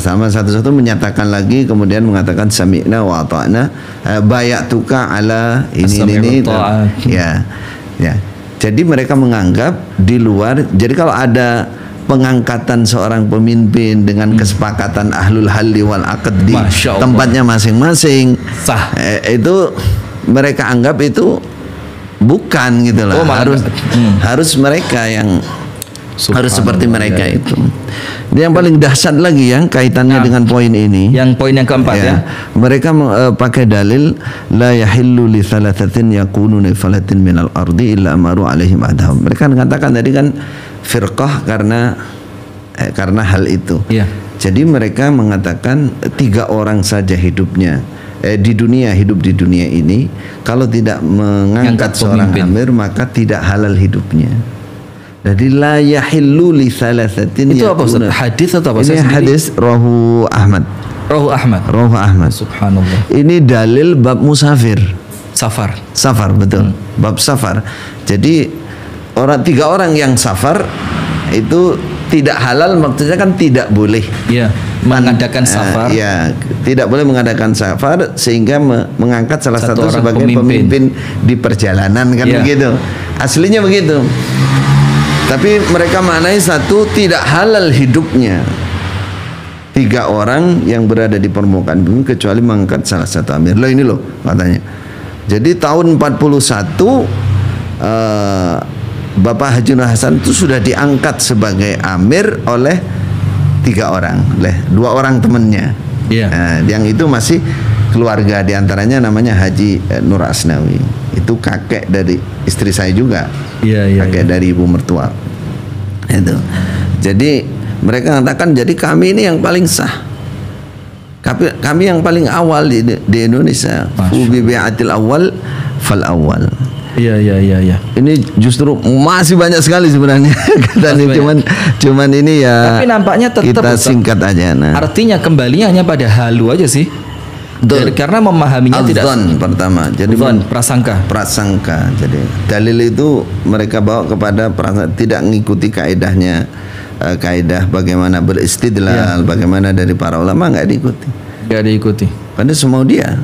Sama satu-satu menyatakan lagi, kemudian mengatakan sami'na wa ata'na, bayatuka ala ini. Jadi mereka menganggap di luar, jadi kalau ada pengangkatan seorang pemimpin dengan kesepakatan ahlul halli wal aqd di tempatnya masing-masing, itu mereka anggap itu bukan gitu loh. Harus mereka yang harus seperti mereka itu. Yang paling dahsyat lagi yang kaitannya dengan poin ini. Yang poin yang keempat ya. Mereka pakai dalil la yahillu li thalathatin yakunu nifalatin minal ardi illa amaru alaihim adham. Mereka mengatakan tadi kan firqah karena hal itu. Jadi mereka mengatakan 3 orang saja hidupnya hidup di dunia ini, kalau tidak mengangkat seorang amir maka tidak halal hidupnya. Jadi la yahillu li thalathatin. Itu apa Ustaz? Hadis atau apa? Ini hadis Rahu Ahmad. Subhanallah. Ini dalil bab musafir. Safar betul. Bab safar. Jadi 3 orang yang safar itu tidak halal, maksudnya kan tidak boleh mengadakan safar. Tidak boleh mengadakan safar sehingga mengangkat salah satu sebagai pemimpin di perjalanan kan begitu. Aslinya begitu. Tapi mereka maknai satu, tidak halal hidupnya 3 orang yang berada di permukaan bumi kecuali mengangkat salah satu amir. Loh ini loh katanya. Jadi tahun 41 Bapak Haji Nur Hasan itu sudah diangkat sebagai amir oleh 3 orang, oleh 2 orang temannya. Yang itu masih keluarga, diantaranya namanya Haji Nur Asnawi. Itu kakek dari istri saya juga, kakek dari ibu mertua. Itu. Jadi mereka mengatakan, jadi kami ini yang paling sah, kami yang paling awal di Indonesia. Ubi bi'atil awal fal awal. Ini justru masih banyak sekali sebenarnya. Cuman ini ya. Tapi nampaknya tetap kita singkat aja. Artinya kembalinya hanya pada halu aja sih. Jadi, karena memahaminya tidak pertama. Jadi prasangka. Jadi dalil itu mereka bawa kepada tidak mengikuti kaidahnya, kaidah bagaimana beristidlal, bagaimana dari para ulama nggak diikuti. Padahal semua dia.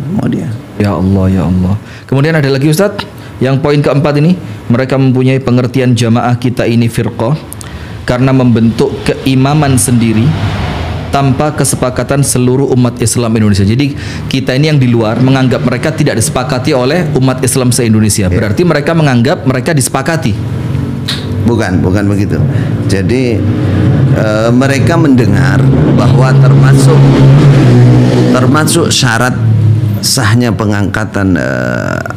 Ya Allah. Kemudian ada lagi Ustaz, yang poin keempat ini, mereka mempunyai pengertian jamaah kita ini firqah karena membentuk keimaman sendiri tanpa kesepakatan seluruh umat Islam Indonesia. Jadi kita ini yang di luar menganggap mereka tidak disepakati oleh umat Islam se-Indonesia. Berarti mereka menganggap mereka disepakati. Bukan begitu. Jadi mereka mendengar bahwa termasuk syarat sahnya pengangkatan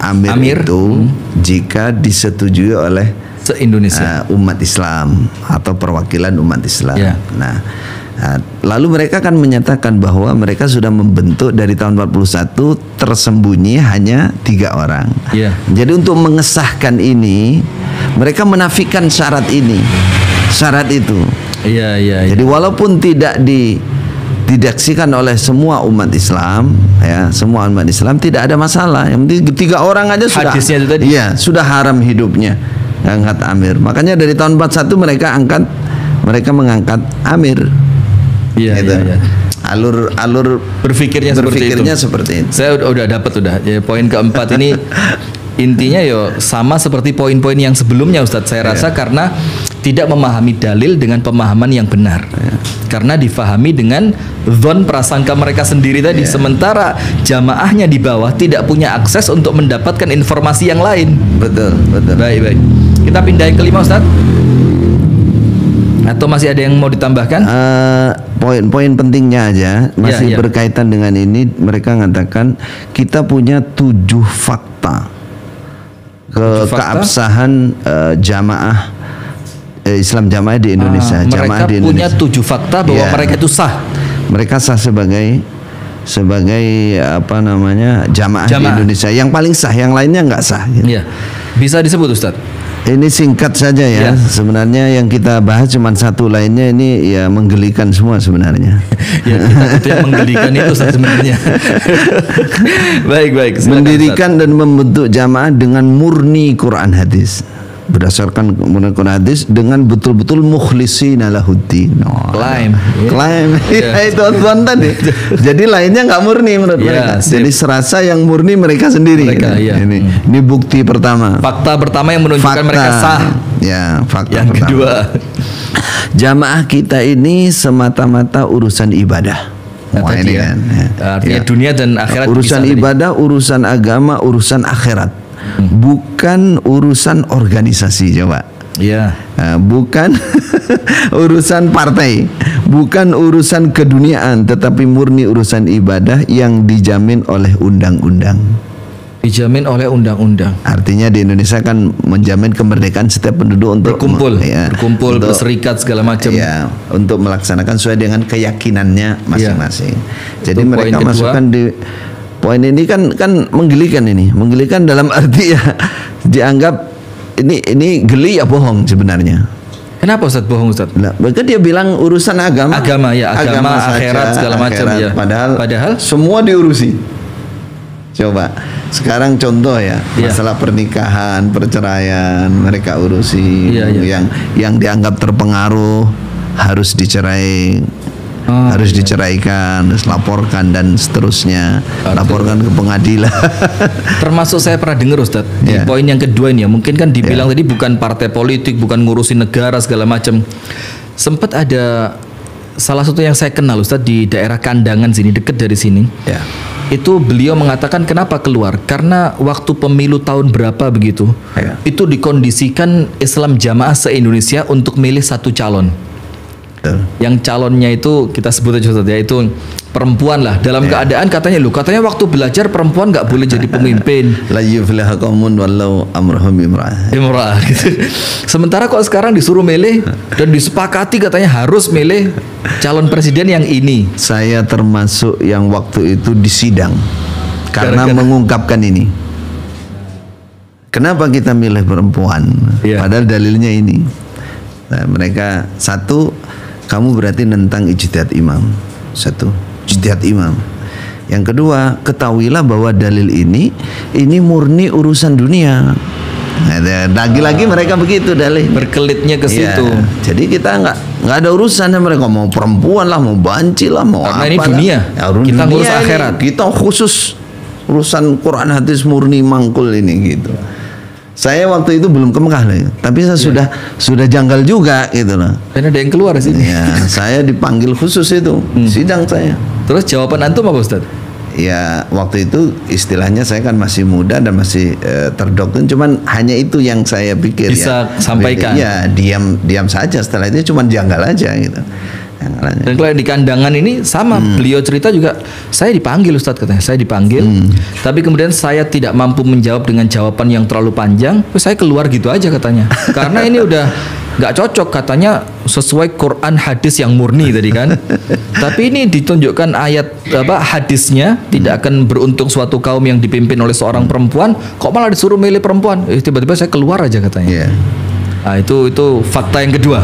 amir itu jika disetujui oleh se-Indonesia, umat Islam atau perwakilan umat Islam. Lalu mereka kan menyatakan bahwa mereka sudah membentuk dari tahun 41 tersembunyi hanya 3 orang. Jadi untuk mengesahkan ini mereka menafikan syarat itu. Jadi walaupun tidak didaksikan oleh semua umat Islam, ya, semua umat Islam tidak ada masalah. Yang penting 3 orang aja sudah, hadisnya itu tadi. Iya, sudah haram hidupnya angkat amir. Makanya dari tahun 41 mereka mengangkat amir. Iya, gitu. iya, iya. Alur berpikirnya seperti itu. Saya udah dapat ya, poin keempat ini intinya sama seperti poin-poin yang sebelumnya, Ustadz. Saya rasa karena tidak memahami dalil dengan pemahaman yang benar, karena difahami dengan dzon, prasangka mereka sendiri tadi, sementara jamaahnya di bawah tidak punya akses untuk mendapatkan informasi yang lain. Betul. Baik. Kita pindah yang kelima, Ustadz. Atau masih ada yang mau ditambahkan? Poin-poin pentingnya aja masih berkaitan dengan ini. Mereka mengatakan kita punya 7 fakta keabsahan jamaah Islam jamaah di Indonesia. Mereka di punya 7 fakta bahwa mereka itu sah. Mereka sah sebagai apa namanya jamaah di Indonesia. Yang paling sah, yang lainnya nggak sah. Gitu. Iya. Bisa disebut, Ustadz? Ini singkat saja ya. Sebenarnya yang kita bahas cuma 1, lainnya ini ya menggelikan semua sebenarnya. Ya, itu yang menggelikan itu sebenarnya. Baik. Silakan, mendirikan Ustaz. Dan membentuk jamaah dengan murni Quran hadis. Berdasarkan Quran hadis dengan betul-betul mukhlishina lahuddin. Klaim. Itu tuan tadi. Jadi lainnya nggak murni menurut mereka. Jadi serasa yang murni mereka sendiri. Ini bukti pertama. Fakta pertama yang menunjukkan mereka sah. Ya, fakta yang pertama. Kedua, jamaah kita ini semata-mata urusan ibadah. Ini kan. Artinya dunia dan akhirat. Urusan ibadah, urusan agama, urusan akhirat. Bukan urusan organisasi, coba. Iya. Bukan urusan partai, bukan urusan keduniaan, tetapi murni urusan ibadah yang dijamin oleh undang-undang. Dijamin oleh undang-undang. Artinya di Indonesia kan menjamin kemerdekaan setiap penduduk untuk berkumpul, berserikat segala macam. Ya, untuk melaksanakan sesuai dengan keyakinannya masing-masing. Jadi itu mereka masukkan di poin ini kan menggelikan ini. Menggelikan dalam arti ya dianggap ini geli ya bohong sebenarnya. Kenapa Ustaz bohong, Ustaz? Maka dia bilang urusan agama akhirat segala macam ya. Padahal semua diurusi. Coba sekarang contoh ya, masalah pernikahan, perceraian mereka urusi. Yang dianggap terpengaruh harus dicerai. Harus diceraikan, harus laporkan dan seterusnya, laporkan ke pengadilan. Termasuk saya pernah dengar, Ustaz, di poin yang kedua ini ya, mungkin kan dibilang tadi bukan partai politik, bukan ngurusin negara segala macam. Sempat ada salah satu yang saya kenal, Ustaz, di daerah Kandangan sini, dekat dari sini. Itu beliau mengatakan kenapa keluar, karena waktu pemilu tahun berapa begitu, itu dikondisikan Islam jamaah se-Indonesia untuk milih 1 calon. Yang calonnya itu kita sebut aja Ustaz ya, itu perempuan lah, dalam keadaan katanya waktu belajar perempuan nggak boleh jadi pemimpin. La yuflihu qaumun wallau amrahum imra'ah gitu. Sementara kok sekarang disuruh milih dan disepakati katanya harus milih calon presiden yang ini. Saya termasuk yang waktu itu disidang karena mengungkapkan ini. Kenapa kita milih perempuan? Padahal dalilnya ini. Nah, mereka kamu berarti nentang ijtihad imam. 1, ijtihad imam. Yang kedua, ketahuilah bahwa dalil ini murni urusan dunia. Lagi-lagi mereka begitu dalih. Berkelitnya ke situ. Jadi kita nggak ada urusannya, mereka mau perempuan lah, mau banci lah, mau karena apa. Ini dunia. Kita ngurus akhirat. Kita khusus urusan Quran hadis murni mangkul ini gitu. Saya waktu itu belum ke Mekah loh, tapi saya sudah janggal juga gitu loh. Dan ada yang keluar sini. Saya dipanggil khusus itu, sidang saya. Terus jawaban antum apa, Ustaz? Ya waktu itu istilahnya saya kan masih muda dan masih terdoktrin, cuman hanya itu yang saya pikir bisa sampaikan. Ya diam saja, setelah itu cuman janggal aja gitu. Dan kalau di Kandangan ini sama, beliau cerita juga, saya dipanggil Ustadz katanya, saya dipanggil, tapi kemudian saya tidak mampu menjawab dengan jawaban yang terlalu panjang, saya keluar gitu aja katanya, karena ini udah nggak cocok katanya sesuai Quran hadis yang murni tadi kan. Tapi ini ditunjukkan ayat hadisnya tidak akan beruntung suatu kaum yang dipimpin oleh seorang perempuan, kok malah disuruh milih perempuan. Tiba-tiba saya keluar aja katanya. Nah, itu fakta yang kedua.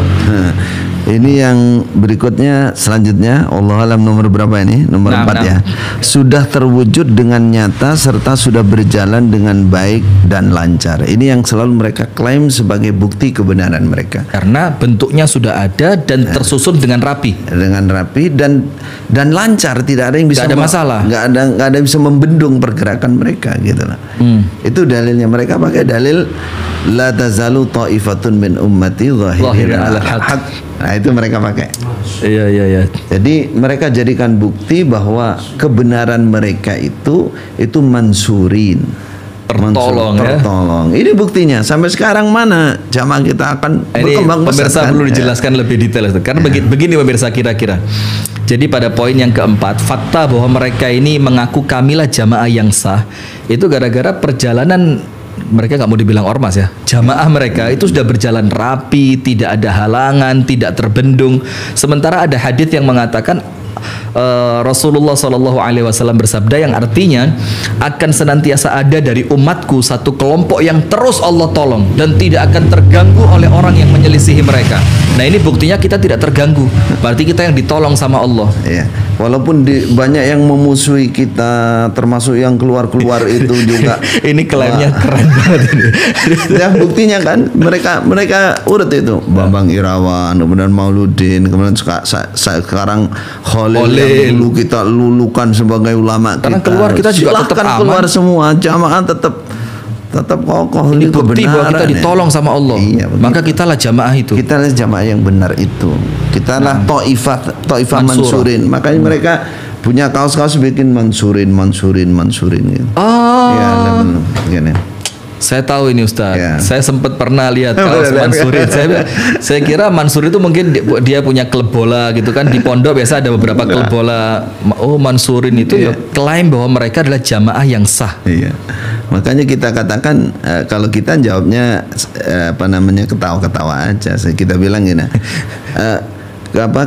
Ini yang berikutnya selanjutnya, Allah alam nomor berapa ini? Nomor 4 ya. Sudah terwujud dengan nyata serta sudah berjalan dengan baik dan lancar. Ini yang selalu mereka klaim sebagai bukti kebenaran mereka. Karena bentuknya sudah ada dan tersusun dengan rapi. Dengan rapi dan lancar, tidak ada yang bisa ada masalah. Nggak ada yang bisa membendung pergerakan mereka gitu lah. Itu dalilnya. Mereka pakai dalil la tazalu ta'ifatun min ummati zahirina 'alal haqq. Nah, itu mereka pakai. Iya. Jadi mereka jadikan bukti bahwa kebenaran mereka itu mansurin. Tertolong. Ini buktinya. Sampai sekarang mana jamaah kita akan berkembang pesat. Pemirsa perlu dijelaskan lebih detail karena begini pemirsa kira-kira. Jadi pada poin yang keempat, fakta bahwa mereka ini mengaku kamilah jamaah yang sah itu gara-gara perjalanan mereka, nggak mau dibilang ormas ya, jamaah mereka itu sudah berjalan rapi, tidak ada halangan, tidak terbendung. Sementara ada hadis yang mengatakan Rasulullah SAW bersabda yang artinya akan senantiasa ada dari umatku satu kelompok yang terus Allah tolong dan tidak akan terganggu oleh orang yang menyelisihi mereka. Nah ini buktinya kita tidak terganggu, berarti kita yang ditolong sama Allah. Iya. Walaupun banyak yang memusuhi kita, termasuk yang keluar itu juga. Ini klaimnya keren banget ini. Ya buktinya kan mereka urut itu Bambang Irawan, kemudian Mauludin, kemudian sekarang Khalil yang dulu kita lulukan sebagai ulama. Karena keluar kita juga tetap aman. Keluar semua, jamaah tetap kokoh. Ini bukti bahwa kita ditolong sama Allah. Iya, maka kitalah jamaah itu. Kitalah jamaah yang benar itu. Kitalah Taifah Mansurin. Makanya mereka punya kaos-kaos bikin Mansurin gitu. Ya, begini. Saya tahu ini Ustaz. Ya. Saya sempat pernah lihat kaos Mansurin. Saya kira Mansur itu mungkin dia punya klub bola gitu kan. Di pondok biasa ada beberapa klub bola. Oh, Mansurin itu ya klaim bahwa mereka adalah jamaah yang sah. Iya. Makanya kita katakan kalau kita jawabnya ketawa-ketawa aja. Kita bilang gini.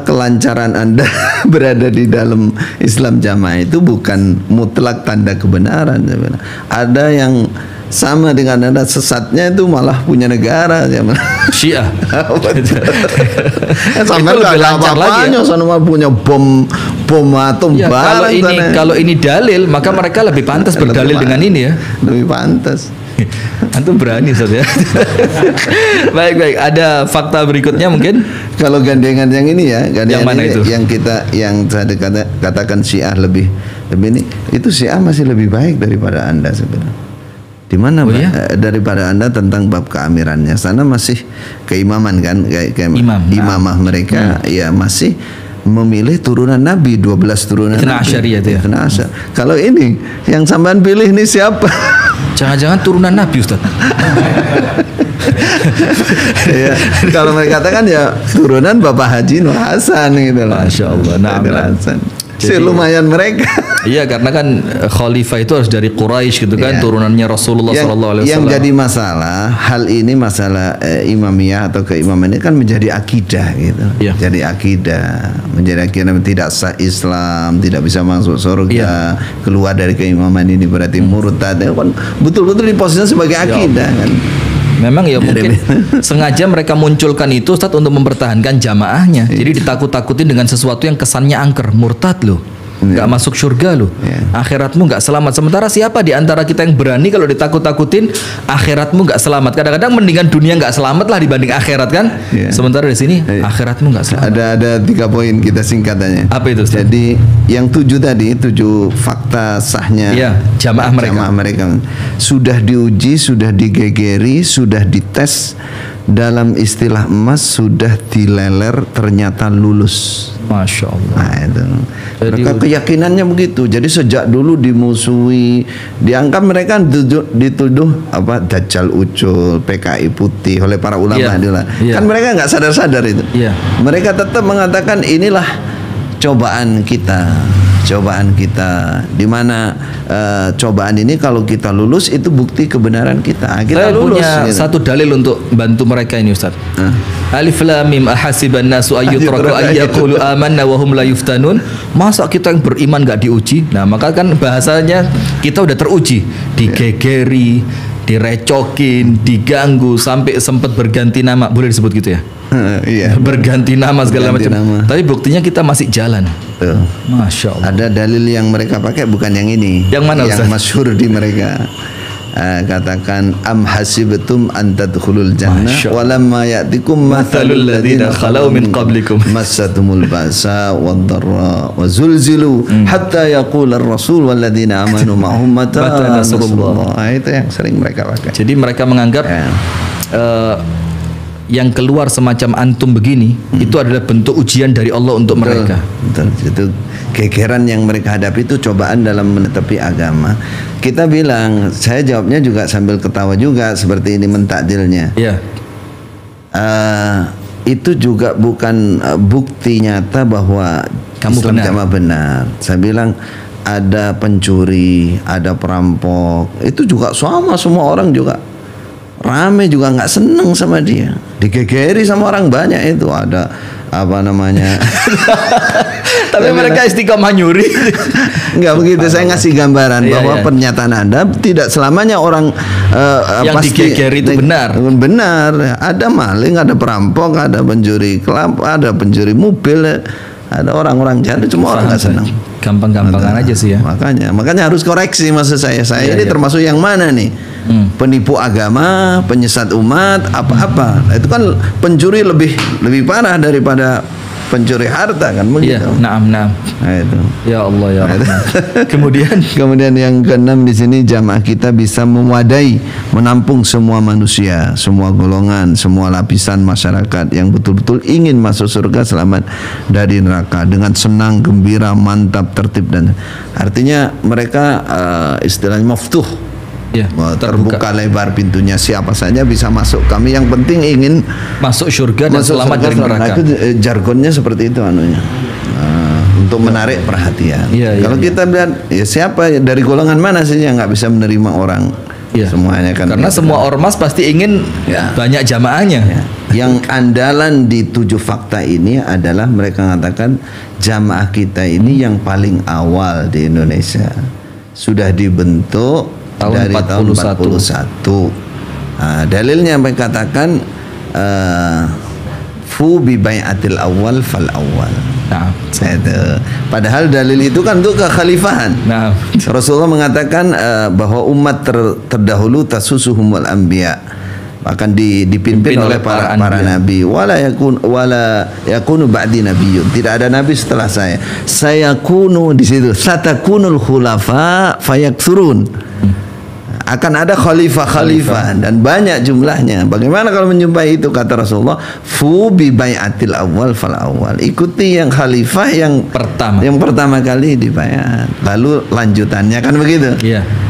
Kelancaran Anda berada di dalam Islam jamaah itu bukan mutlak tanda kebenaran. Ada yang sama dengan Anda sesatnya itu malah punya negara Syiah. Sampai lebih lancar lagi ya? Sama punya bom atom ya, kalau ini dalil maka mereka lebih pantas berdalil dengan ini ya. Lebih pantas. Antum berani Ustaz ya. Baik. Ada fakta berikutnya mungkin. Kalau gandengan yang ini ya, yang mana itu? Yang saya katakan Syiah lebih ini, itu Syiah masih lebih baik daripada Anda sebenarnya. Di mana daripada Anda tentang bab keamirannya. Sana masih keimaman kan, kayak imamah mereka ya masih memilih turunan Nabi, 12 turunan Nabi. Itu ya. Kalau ini yang sampean pilih ini siapa? Jangan-jangan turunan Nabi Ustaz. Ya, kalau mereka katakan ya turunan Bapak Haji Nur Hasan gitu loh. Masya Allah. Hasan. Lumayan mereka. Iya, karena kan khalifah itu harus dari Quraisy gitu kan, turunannya Rasulullah SAW. Yang jadi masalah hal ini masalah imamiyah atau keimaman ini kan menjadi akidah gitu. Jadi akidah, menjadi akidah tidak sah Islam, tidak bisa masuk surga, keluar dari keimaman ini berarti murtad. Kan betul-betul diposisikan sebagai akidah kan. Memang ya mungkin sengaja mereka munculkan itu Ustaz untuk mempertahankan jamaahnya. Jadi ditakut-takutin dengan sesuatu yang kesannya angker, murtad loh. Nggak masuk surga loh, akhiratmu nggak selamat. Sementara siapa di antara kita yang berani kalau ditakut-takutin akhiratmu nggak selamat? Kadang-kadang mendingan dunia nggak selamat lah dibanding akhirat kan. Sementara di sini akhiratmu nggak selamat. Ada 3 poin kita singkatannya. Apa itu Ustaz? Jadi yang 7 tadi, 7 fakta sahnya jamaah mereka sudah diuji, sudah digegeri, sudah dites. Dalam istilah emas sudah dileler, ternyata lulus. Masya Allah. Nah, itu. Mereka keyakinannya begitu. Jadi sejak dulu dimusuhi, dianggap mereka dituduh Dajjal ucul, PKI putih oleh para ulama Kan mereka nggak sadar-sadar itu. Mereka tetap mengatakan inilah cobaan kita, di mana cobaan ini kalau kita lulus itu bukti kebenaran kita. Kita lulus. Punya satu dalil untuk bantu mereka ini Ustaz. Alif Lam Mim ahasiban nasu ayyutraku ayyaqulu amanna wa hum la yuftanun. Masa kita yang beriman enggak diuji? Nah, maka kan bahasanya kita udah teruji, digegeri, direcokin, diganggu, sampai sempat berganti nama, boleh disebut gitu ya? Iya. Berganti nama segala macam. Tapi buktinya kita masih jalan. Masya Allah. Ada dalil yang mereka pakai bukan yang ini. Yang mana, Yang masyhur di mereka. Katakan am hasibtum an tadkhulul jannah walamma ya'tikum mathalul ladzina khalau min qablikum massatumul ba'sa wad-dharra wa zulzilu hatta yaqula ar-rasul wal ladzina amanu ma'hum mata nasrullah. Itu yang sering mereka pakai. Jadi mereka menganggap yang keluar semacam antum begini itu adalah bentuk ujian dari Allah untuk mereka. Betul. Itu kegeran yang mereka hadapi, itu cobaan dalam menetepi agama. Kita bilang, saya jawabnya juga sambil ketawa juga seperti ini mentakjilnya. Iya. Itu juga bukan bukti nyata bahwa kamu Islam benar. jamaah benar. Saya bilang ada pencuri, ada perampok, itu juga sama, semua orang juga rame juga nggak seneng sama dia, digegeri sama orang banyak. Itu ada apa namanya tapi mereka istiqomah nyuri. Nggak begitu, saya ngasih gambaran bahwa pernyataan Anda tidak selamanya orang yang pasti digegeri itu benar. Ada maling, ada perampok, ada pencuri kelapa, ada pencuri mobil, ada orang-orang jahat, cuma orang nggak senang. Gampang-gampangan aja sih ya. Makanya harus koreksi, maksud saya ini termasuk yang mana nih? Penipu agama, penyesat umat, apa-apa. Itu kan pencuri lebih parah daripada pencuri harta kan begitu. Naam. Nah, itu. Ya Allah ya Allah. Kemudian yang keenam di sini, jamaah kita bisa memadai, menampung semua manusia, semua golongan, semua lapisan masyarakat yang betul-betul ingin masuk surga selamat dari neraka dengan senang, gembira, mantap, tertib, dan artinya mereka istilahnya maftuh. Ya, terbuka lebar pintunya, siapa saja bisa masuk. Kami yang penting ingin masuk surga dan selamat dari neraka. Jargonnya seperti itu anunya. Untuk menarik perhatian. Kalau kita lihat siapa dari golongan mana sih yang nggak bisa menerima orang? Semuanya kan. Karena semua ormas pasti ingin banyak jamaahnya. Yang andalan di 7 fakta ini adalah mereka mengatakan jamaah kita ini yang paling awal di Indonesia, sudah dibentuk dari tahun 41. Dalilnya mereka katakan fu bi bai'atil awal fal awal. Padahal dalil itu kan untuk kekhalifahan. Rasulullah mengatakan bahwa umat terdahulu tasusuhumul anbiya, akan dipimpin oleh para nabi. Wala yakunu ba'di nabiyyun, tidak ada nabi setelah saya. Sayakunu di situ satakunul khulafa fayaksurun. Akan ada khalifah dan banyak jumlahnya. Bagaimana kalau menjumpai itu? Kata Rasulullah, fu bi bai'atil awal fal awal. Ikuti yang khalifah yang pertama kali dibayat. Lalu lanjutannya kan begitu.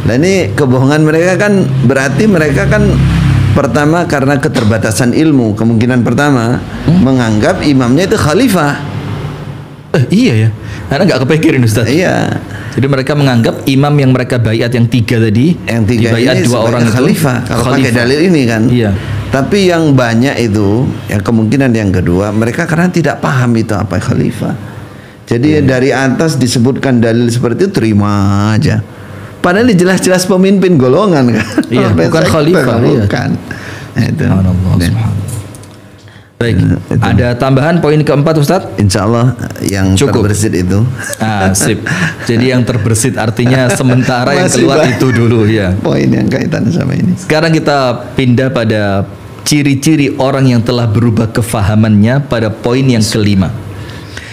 Nah ini kebohongan mereka kan, berarti mereka kan pertama karena keterbatasan ilmu, kemungkinan pertama menganggap imamnya itu khalifah. Iya ya, karena nggak kepikirin Ustaz. Iya. Jadi mereka menganggap imam yang mereka baiat yang 3 tadi, dibaiat 2 orang itu khalifah. Kalau pakai dalil ini kan. Iya. Tapi yang banyak itu, yang kemungkinan yang kedua, mereka karena tidak paham itu apa khalifah. Jadi dari atas disebutkan dalil seperti itu, terima aja. Padahal ini jelas-jelas pemimpin golongan kan. Iya, bukan khalifah. Bukan. Itu. Subhanallah. Baik, ada tambahan poin keempat Ustaz? Insya Allah yang cukup. Terbersit itu. Sip. Jadi yang terbersit artinya sementara yang keluar itu dulu ya. Poin yang kaitan sama ini. Sekarang kita pindah pada ciri-ciri orang yang telah berubah kefahamannya pada poin yang kelima.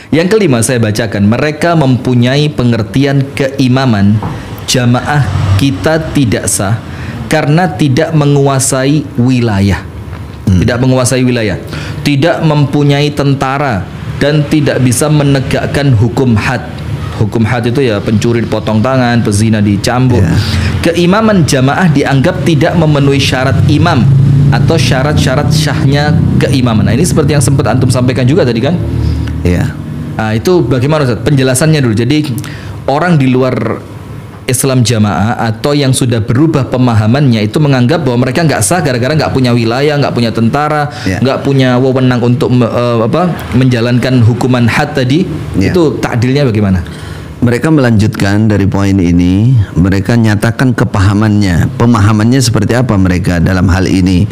Yang kelima saya bacakan, mereka mempunyai pengertian keimaman jamaah kita tidak sah karena tidak menguasai wilayah. Tidak menguasai wilayah, tidak mempunyai tentara, dan tidak bisa menegakkan hukum had. Hukum had itu ya pencuri dipotong tangan, pezina dicambuk. Keimaman jamaah dianggap tidak memenuhi syarat imam atau syarat-syarat syahnya keimaman. Nah ini seperti yang sempat antum sampaikan juga tadi kan? Iya. Nah itu bagaimana Ustaz? Penjelasannya dulu. Jadi orang di luar Islam jamaah atau yang sudah berubah pemahamannya itu menganggap bahwa mereka nggak sah gara-gara nggak punya wilayah, nggak punya tentara, nggak punya wewenang untuk menjalankan hukuman had tadi. Itu takdilnya bagaimana? mereka melanjutkan dari poin ini, mereka nyatakan pemahamannya seperti apa mereka dalam hal ini.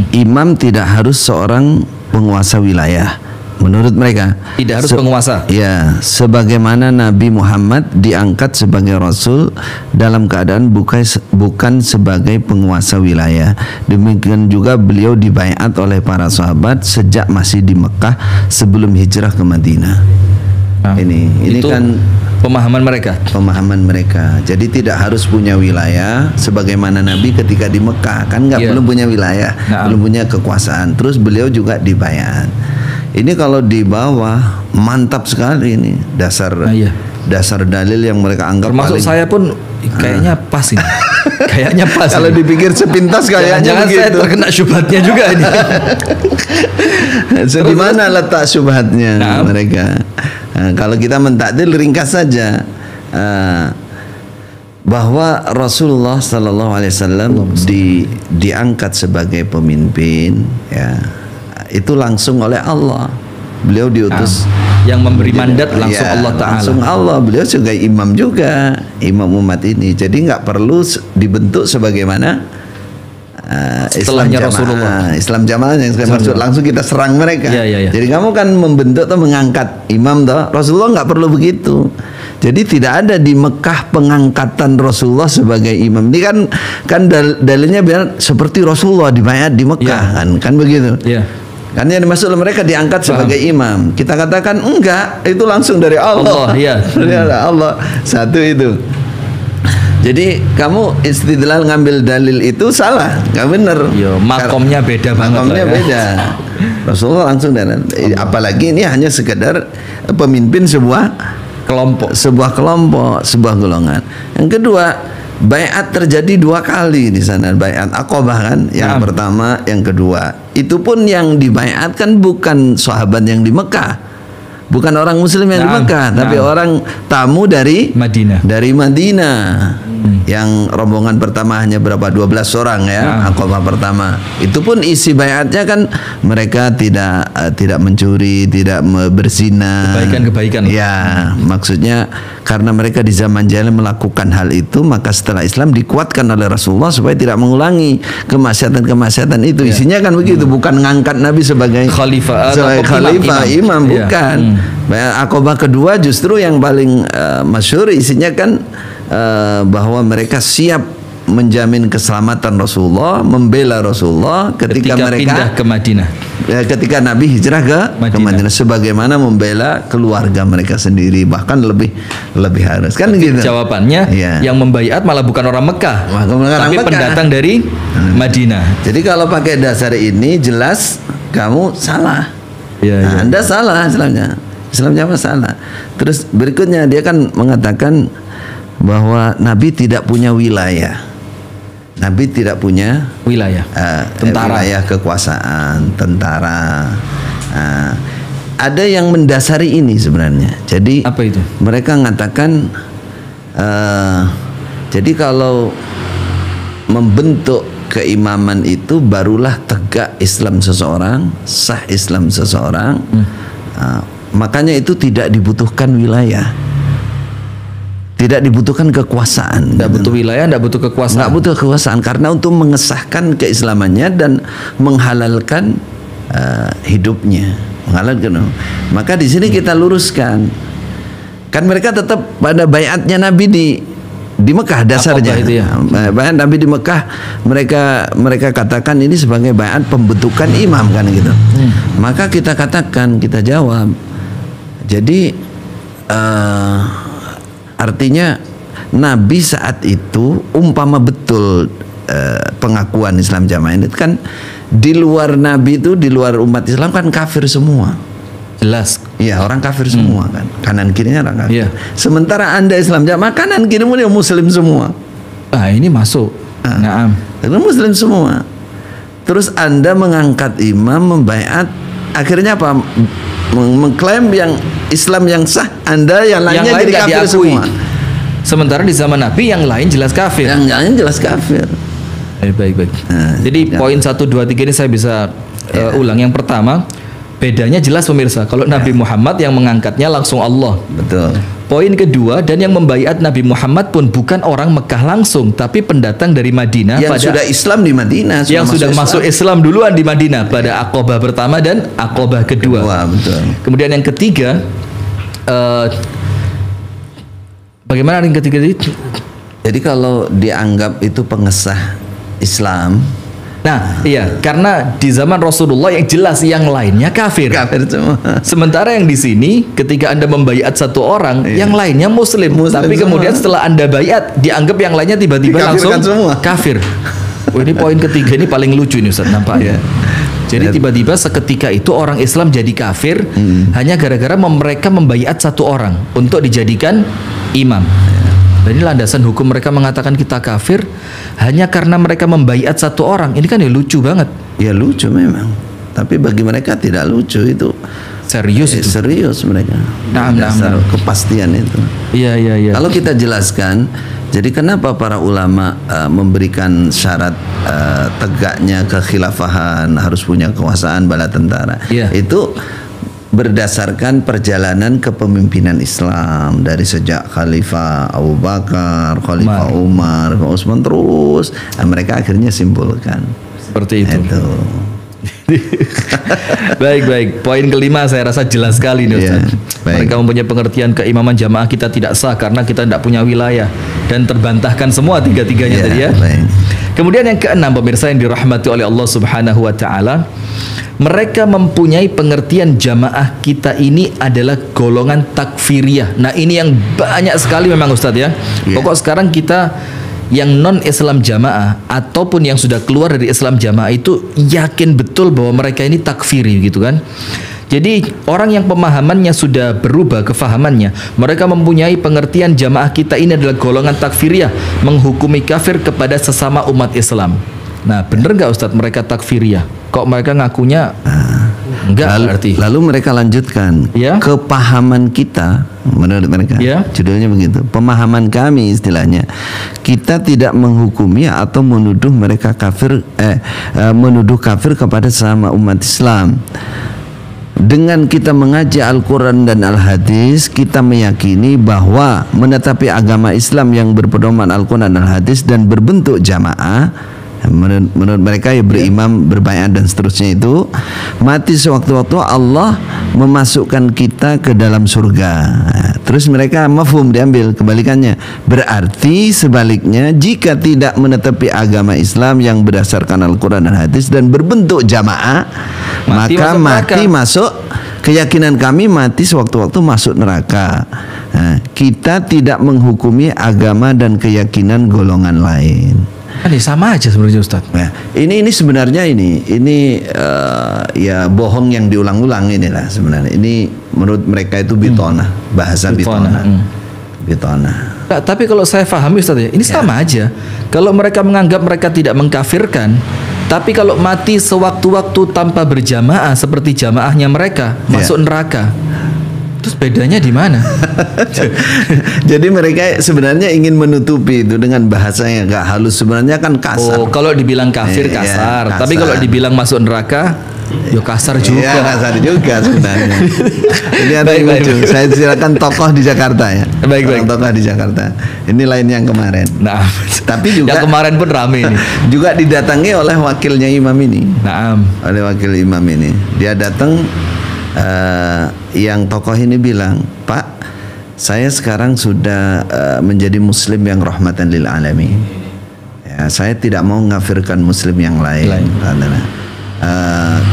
Imam tidak harus seorang penguasa wilayah. Menurut mereka tidak harus penguasa. Ya, sebagaimana Nabi Muhammad diangkat sebagai Rasul dalam keadaan bukan sebagai penguasa wilayah. Demikian juga beliau dibaiat oleh para sahabat sejak masih di Mekah sebelum hijrah ke Madinah. Ini itu kan pemahaman mereka. Pemahaman mereka. Jadi tidak harus punya wilayah sebagaimana Nabi ketika di Mekah kan belum punya wilayah, belum punya kekuasaan. Terus beliau juga dibaiat. Ini kalau di bawah mantap sekali ini dasar dalil yang mereka anggap termasuk paling. Saya pun kayaknya pas ini. Kayaknya pas. Kalau dipikir sepintas kayaknya jangan begitu. Saya terkena syubhatnya juga ini. So, di mana letak syubhatnya mereka? Kalau kita mentakdil ringkas saja bahwa Rasulullah Sallallahu Alaihi Wasallam diangkat sebagai pemimpin, ya, itu langsung oleh Allah. Beliau diutus yang memberi mandat langsung Allah Ta'ala. Langsung Allah. Beliau juga imam juga, imam umat ini. Jadi nggak perlu dibentuk sebagaimana setelahnya Rasulullah. Islam jamaah yang saya maksud, langsung kita serang mereka. Jadi kamu kan membentuk atau mengangkat imam toh. Rasulullah nggak perlu begitu. Jadi tidak ada di Mekah pengangkatan Rasulullah sebagai imam. Ini kan dalilnya biar seperti Rasulullah dibaiat di Mekah kan begitu. Kan yang dimaksud mereka diangkat sebagai imam. Kita katakan enggak, itu langsung dari Allah. Dari Allah. Satu itu. Jadi kamu istidlal ngambil dalil itu salah, nggak benar. Makomnya beda banget. Makomnya beda. Rasulullah langsung apalagi ini hanya sekedar pemimpin sebuah kelompok, sebuah golongan. Yang kedua, baiat terjadi 2 kali di sana, baiat Aqabah kan, yang pertama, yang kedua. Itu pun yang dibaiat kan bukan sahabat yang di Mekah, bukan orang Muslim yang di Mekah, tapi orang tamu dari Madinah. Yang rombongan pertama hanya berapa 12 orang ya, Aqabah pertama. Itu pun isi baiatnya kan mereka tidak mencuri, tidak berzina. Kebaikan. Ya, maksudnya karena mereka di zaman jahiliyah melakukan hal itu, maka setelah Islam dikuatkan oleh Rasulullah supaya tidak mengulangi kemaksiatan itu. Isinya kan begitu, bukan ngangkat Nabi sebagai khalifah, imam. Bukan. Aqabah kedua justru yang paling masyhur isinya kan bahwa mereka siap menjamin keselamatan Rasulullah, membela Rasulullah ketika mereka pindah ke Madinah. Ketika Nabi hijrah ke Madinah, sebagaimana membela keluarga mereka sendiri, bahkan lebih harus kan gitu. Jawabannya yang membaiat malah bukan orang Mekah, tapi pendatang dari Madinah. Jadi kalau pakai dasar ini jelas kamu salah. Anda salah Islamnya salah. Terus berikutnya dia kan mengatakan bahwa Nabi tidak punya wilayah. Nabi tidak punya wilayah. Wilayah kekuasaan, tentara. Ada yang mendasari ini sebenarnya. Jadi apa itu? Mereka mengatakan jadi kalau membentuk keimaman itu barulah tegak Islam seseorang, sah Islam seseorang. Makanya itu tidak dibutuhkan wilayah. Tidak dibutuhkan kekuasaan. Tidak butuh wilayah, tidak butuh kekuasaan. Tidak butuh kekuasaan karena untuk mengesahkan keislamannya dan menghalalkan hidupnya, menghalalkan. Maka di sini kita luruskan. Kan mereka tetap pada baiatnya Nabi di Mekah dasarnya. Itu ya? Baiat Nabi di Mekah mereka katakan ini sebagai baiat pembentukan imam kan gitu. Maka kita katakan, kita jawab. Jadi artinya Nabi saat itu umpama betul pengakuan Islam jamaah ini kan di luar Nabi itu, di luar umat Islam kan kafir semua. Jelas. Iya, orang kafir semua kan. Kanan kirinya orang kafir. Sementara Anda Islam jamaah kanan kirimu dia muslim semua. Ini masuk. Naam. Itu muslim semua. Terus Anda mengangkat imam, membaiat, akhirnya apa? Mengklaim yang Islam yang sah, Anda yang lainnya jadi kafir semua. Sementara di zaman Nabi yang lain jelas kafir. Yang lain jelas kafir. Baik. Jadi poin 1, 2, 3 ini saya bisa ulang. Yang pertama, Bedanya jelas pemirsa. Kalau Nabi Muhammad yang mengangkatnya langsung Allah. Betul. Poin kedua, dan yang membaiat Nabi Muhammad pun bukan orang Mekah langsung, tapi pendatang dari Madinah yang sudah Islam di Madinah, yang sudah masuk Islam duluan di Madinah pada Aqabah pertama dan Aqabah kedua. Betul. Kemudian yang ketiga, bagaimana yang ketiga itu? Jadi kalau dianggap itu pengesah Islam, nah, iya, karena di zaman Rasulullah yang jelas yang lainnya kafir. Kafir semua. Sementara yang di sini ketika Anda membaiat satu orang, yang lainnya muslim. Tapi semua. Kemudian setelah Anda baiat, dianggap yang lainnya tiba-tiba langsung semua. Kafir. Oh, ini poin ketiga ini paling lucu ini Ustaz nampaknya. Jadi tiba-tiba seketika itu orang Islam jadi kafir hanya gara-gara mereka membaiat satu orang untuk dijadikan imam. Dan ini landasan hukum mereka mengatakan kita kafir hanya karena mereka membaiat satu orang. Ini kan ya lucu banget. Ya lucu memang. Tapi bagi mereka tidak lucu itu. Serius itu. Serius mereka. Nah, kepastian itu. Iya. Kalau kita jelaskan, jadi kenapa para ulama memberikan syarat tegaknya kekhilafahan, harus punya kekuasaan bala tentara. Itu berdasarkan perjalanan kepemimpinan Islam dari sejak Khalifah Abu Bakar, Khalifah Umar, Utsman terus, mereka akhirnya simpulkan seperti itu. Baik. Poin kelima saya rasa jelas sekali nih Ustaz. Mereka mempunyai pengertian keimaman jamaah kita tidak sah karena kita tidak punya wilayah, dan terbantahkan semua tiga-tiganya tadi ya. Kemudian yang keenam pemirsa yang dirahmati oleh Allah Subhanahu wa taala, mereka mempunyai pengertian jamaah kita ini adalah golongan takfiriyah. Nah, ini yang banyak sekali memang Ustadz ya. Pokok sekarang kita yang non Islam jamaah ataupun yang sudah keluar dari Islam jamaah itu yakin betul bahwa mereka ini takfiri gitu kan. Jadi orang yang pemahamannya sudah berubah kefahamannya, mereka mempunyai pengertian jamaah kita ini adalah golongan takfiriyah, menghukumi kafir kepada sesama umat Islam. Nah, bener nggak Ustadz mereka takfiriyah? Kok mereka ngakunya enggak berarti? Lalu mereka lanjutkan, kepahaman kita menurut mereka, judulnya begitu, pemahaman kami istilahnya, kita tidak menghukumi atau menuduh mereka kafir, menuduh kafir kepada sesama umat Islam. Dengan kita mengaji Al-Quran dan Al-Hadis, kita meyakini bahwa menetapi agama Islam yang berpedoman Al-Quran dan Al-Hadis dan berbentuk jamaah, menurut mereka ya berimam, berbaiat dan seterusnya, itu mati sewaktu-waktu Allah memasukkan kita ke dalam surga. Terus mereka mafhum diambil kebalikannya, berarti sebaliknya jika tidak menetapi agama Islam yang berdasarkan Al-Quran dan Hadis dan berbentuk jamaah, maka mati masuk, keyakinan kami mati sewaktu-waktu masuk neraka. Nah, kita tidak menghukumi agama dan keyakinan golongan lain. Ini sama aja sebenarnya Ustaz. Nah, ini sebenarnya ini ya bohong yang diulang-ulang inilah sebenarnya. Ini menurut mereka itu bitona, bahasa bitona. Nah, tapi kalau saya pahami Ustaz ya, ini sama aja. Kalau mereka menganggap mereka tidak mengkafirkan, tapi kalau mati sewaktu-waktu tanpa berjamaah seperti jamaahnya mereka, masuk neraka. Terus bedanya di mana? Jadi mereka sebenarnya ingin menutupi itu dengan bahasa yang agak halus, sebenarnya kan kasar. Oh, kalau dibilang kafir kasar, kasar. Tapi kalau dibilang masuk neraka, yo kasar juga. Iya, kasar juga sebenarnya. Ini ada yang lucu. Saya silakan tokoh di Jakarta ya. Baik. Tokoh di Jakarta. Ini lain yang kemarin. Nah, tapi juga yang kemarin pun ramai ini. Juga didatangi oleh wakilnya imam ini. Naam. Oleh wakil imam ini. Dia datang. Yang tokoh ini bilang, Pak, saya sekarang sudah menjadi muslim yang rahmatan lil alamin. Ya, saya tidak mau ngafirkan muslim yang lain.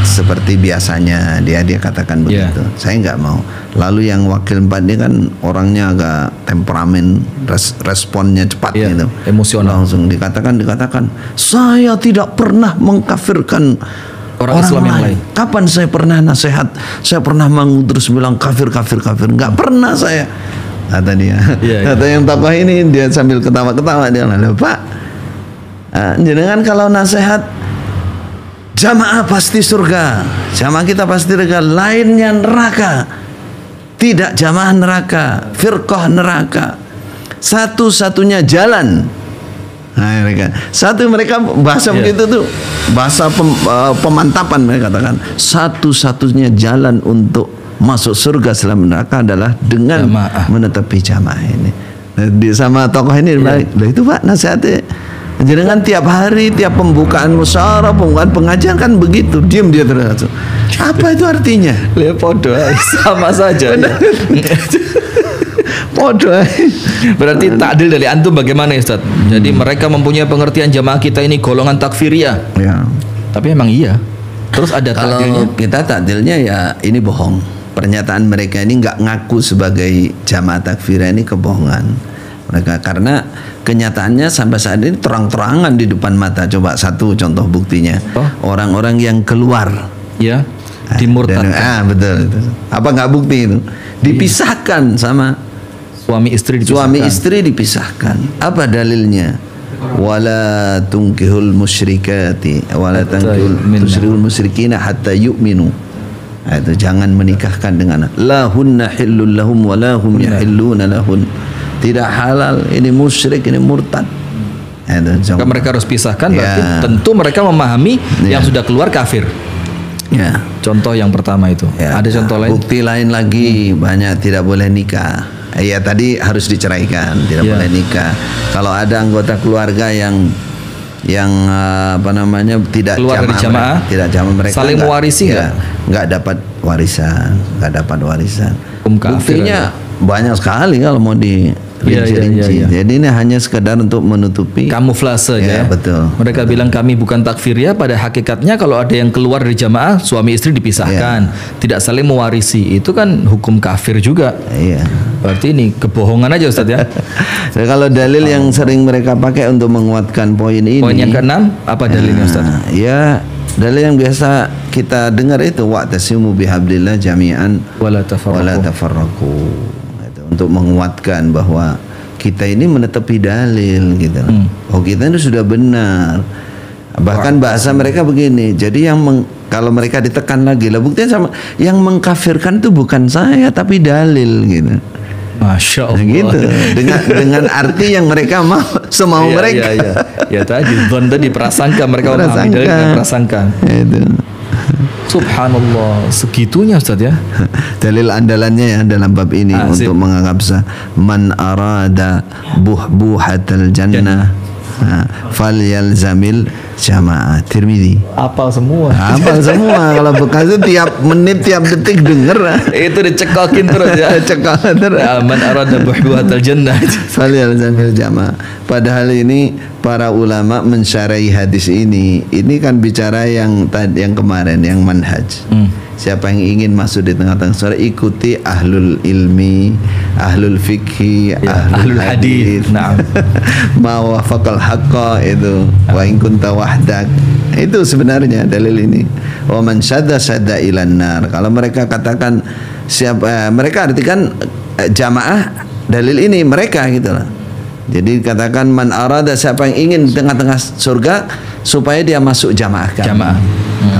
Seperti biasanya dia katakan begitu. Saya nggak mau. Lalu yang wakil 4 ini kan orangnya agak temperamen, responnya cepat gitu, emosional. Langsung dikatakan, saya tidak pernah mengkafirkan orang Islam yang lain. Kapan saya pernah nasihat? Saya pernah terus bilang kafir. Enggak pernah saya. Kata dia. Kata yang tokoh ini, dia sambil ketawa-ketawa, dia bilang, Pak, jenengan kalau nasihat jamaah pasti surga, jamaah kita pasti surga, lainnya neraka. Tidak jamaah neraka, firqah neraka. Satu-satunya jalan Nah, mereka bahasa begitu tuh bahasa pemantapan. Mereka katakan satu-satunya jalan untuk masuk surga setelah neraka adalah dengan menetapi jamaah ini. Sama tokoh ini itu Pak nasihatnya. Jangan tiap hari, tiap pembukaan musyawarah, pembukaan pengajian kan begitu, diam dia terus. Apa itu artinya? Podo sama saja. Podo. Berarti takdil dari antum bagaimana Ustaz? Jadi mereka mempunyai pengertian jamaah kita ini golongan takfiriyah. Ya. Tapi emang iya. Terus ada takdilnya? Kalau kita takdilnya ya ini bohong. Pernyataan mereka ini nggak ngaku sebagai jamaah takfiriyah, ini kebohongan mereka, karena kenyataannya sampai saat ini terang-terangan di depan mata. Coba satu contoh buktinya, orang-orang yang keluar ya dimurtadkan. Betul. Apa nggak bukti itu? Dipisahkan sama suami istri dipisahkan. Apa dalilnya? Wala tunkihul musyrikati wala tunkihul musyrikina hatta yu'minu. Itu jangan menikahkan dengan lahunna hillul lahum wa lahum yahilluna lahun. Tidak halal, ini musyrik, ini murtad. Maka mereka harus pisahkan, berarti tentu mereka memahami yang sudah keluar kafir. Ya. Contoh yang pertama itu. Ada contoh lain? Bukti lain lagi banyak, tidak boleh nikah. Ya tadi harus diceraikan, tidak boleh nikah. Kalau ada anggota keluarga yang tidak keluar dari jamaah, tidak jamaah, mereka saling mewarisi nggak dapat warisan. Buktinya banyak sekali kalau mau rinci. Jadi ini hanya sekedar untuk menutupi kamuflase ya. Betul. Mereka bilang kami bukan takfiriyah, pada hakikatnya kalau ada yang keluar dari jamaah suami istri dipisahkan, tidak saling mewarisi, itu kan hukum kafir juga. Iya. Berarti ini kebohongan aja Ustaz ya. Jadi kalau dalil yang sering mereka pakai untuk menguatkan poin ini. Poin yang ke-6 apa dalilnya Ustaz? Ya, dalil yang biasa kita dengar itu wa'tasimu bihablillah jami'an wala tafarraqu. Untuk menguatkan bahwa kita ini menetapi dalil gitu. Kita itu sudah benar. Bahkan bahasa mereka begini. Jadi kalau mereka ditekan lagi, lah buktinya sama, yang mengkafirkan itu bukan saya tapi dalil gitu. Masya Allah. Gitu. Dengan arti yang mereka mau semau mereka. Ya tadi don tadi prasangka, mereka memahami dalil dengan prasangka. Itu. Subhanallah, segitunya Ustaz ya. Dalil andalannya ya dalam bab ini untuk menganggap man arada buhbuhatal jannah falyalzamil jamaah. Tirmidzi. Hafal semua. Kalau bekas itu tiap menit tiap detik denger. Itu dicekokin terus ya. Cekokin terus. Man arada buhbuhatal jannah falyalzamil jamaah. Padahal ini para ulama mensyarahi hadis ini kan bicara yang kemarin, yang manhaj. Siapa yang ingin masuk di tengah-tengah surah, ikuti ahlul ilmi, ahlul fikhi, ahlul hadis. Na'am. Ma wafaqal haqqa itu wa in kunta wahdak. Itu sebenarnya dalil ini. Wa man syadda ilan nar. Kalau mereka katakan mereka artikan jamaah dalil ini mereka gitu lah. Jadi katakan man arada, siapa yang ingin di tengah-tengah surga supaya dia masuk jamaah kami.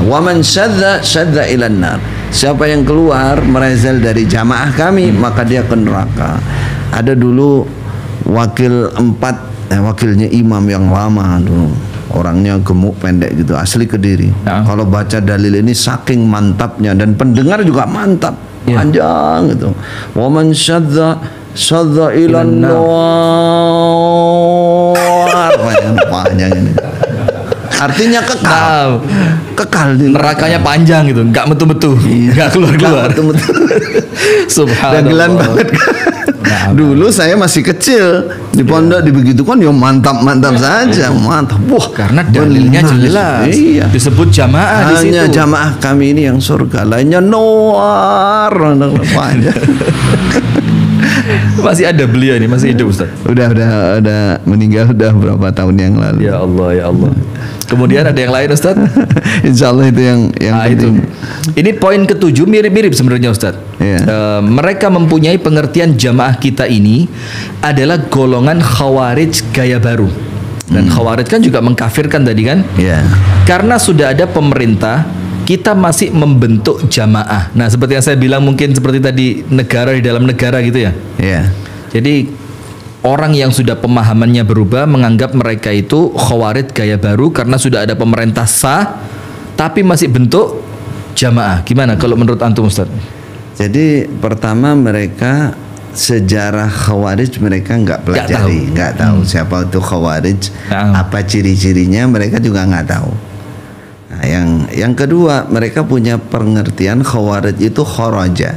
Wa man syadda ilan nar. Siapa yang keluar merazal dari jamaah kami, maka dia ke neraka. Ada dulu wakilnya imam yang lama dulu. Orangnya gemuk pendek gitu, asli Kediri. Kalau baca dalil ini saking mantapnya, dan pendengar juga mantap, panjang gitu. Wa man syadda ilan nar. Panjang ini. Artinya kekal di nerakanya panjang gitu, nggak metu-metu, nggak keluar-keluar. Subhanallah. Dagelan banget. Dulu saya masih kecil di pondok dibegitukan, ya mantap saja, mantap. Wah, karena dalilnya jelas. Disebut jamaah di situ. Hanya jamaah kami ini yang surga, lainnya noar. Masih ada beliau ini, masih hidup Ustaz. Udah meninggal udah berapa tahun yang lalu. Ya Allah. Kemudian ada yang lain Ustaz? Insya Allah itu yang itu. Ini poin ke-7 mirip-mirip sebenarnya Ustaz. Mereka mempunyai pengertian jamaah kita ini adalah golongan khawarij gaya baru. Dan khawarij kan juga mengkafirkan tadi kan? Karena sudah ada pemerintah, kita masih membentuk jamaah. Nah, seperti yang saya bilang, mungkin seperti tadi negara di dalam negara gitu ya. Jadi orang yang sudah pemahamannya berubah menganggap mereka itu khawarij gaya baru karena sudah ada pemerintah sah tapi masih bentuk jamaah. Gimana kalau menurut antum, Ustaz? Jadi pertama mereka sejarah khawarij mereka nggak pelajari, nggak tahu siapa itu khawarij, apa ciri-cirinya mereka juga nggak tahu. Nah, yang kedua mereka punya pengertian khawarij itu kharaja.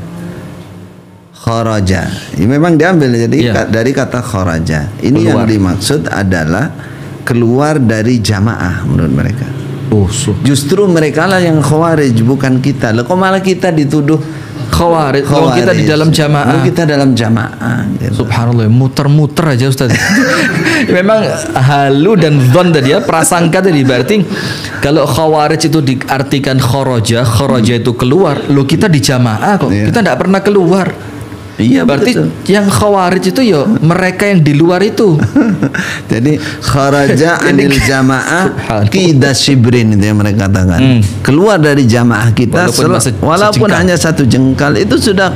Kharaja, ini memang diambil jadi dari kata kharaja. Ini keluar. Yang dimaksud adalah keluar dari jamaah menurut mereka. Justru mereka lah yang khawarij, bukan kita. Loh, kok malah kita dituduh khawarij? Kalau kita di dalam jamaah. Kita dalam jamaah. Gitu. Subhanallah, muter-muter aja Ustaz. Memang halu dan dhon tadi ya, prasangka tadi. Berarti kalau khawarij itu diartikan kharaja itu keluar. Loh, kita di jamaah kok. Kita tidak pernah keluar. Iya, berarti betul. Yang khawarij itu ya mereka yang di luar itu. Jadi kharaja anil jamaah qida shibrin, itu yang mereka katakan. Keluar dari jamaah kita walaupun hanya satu jengkal, itu sudah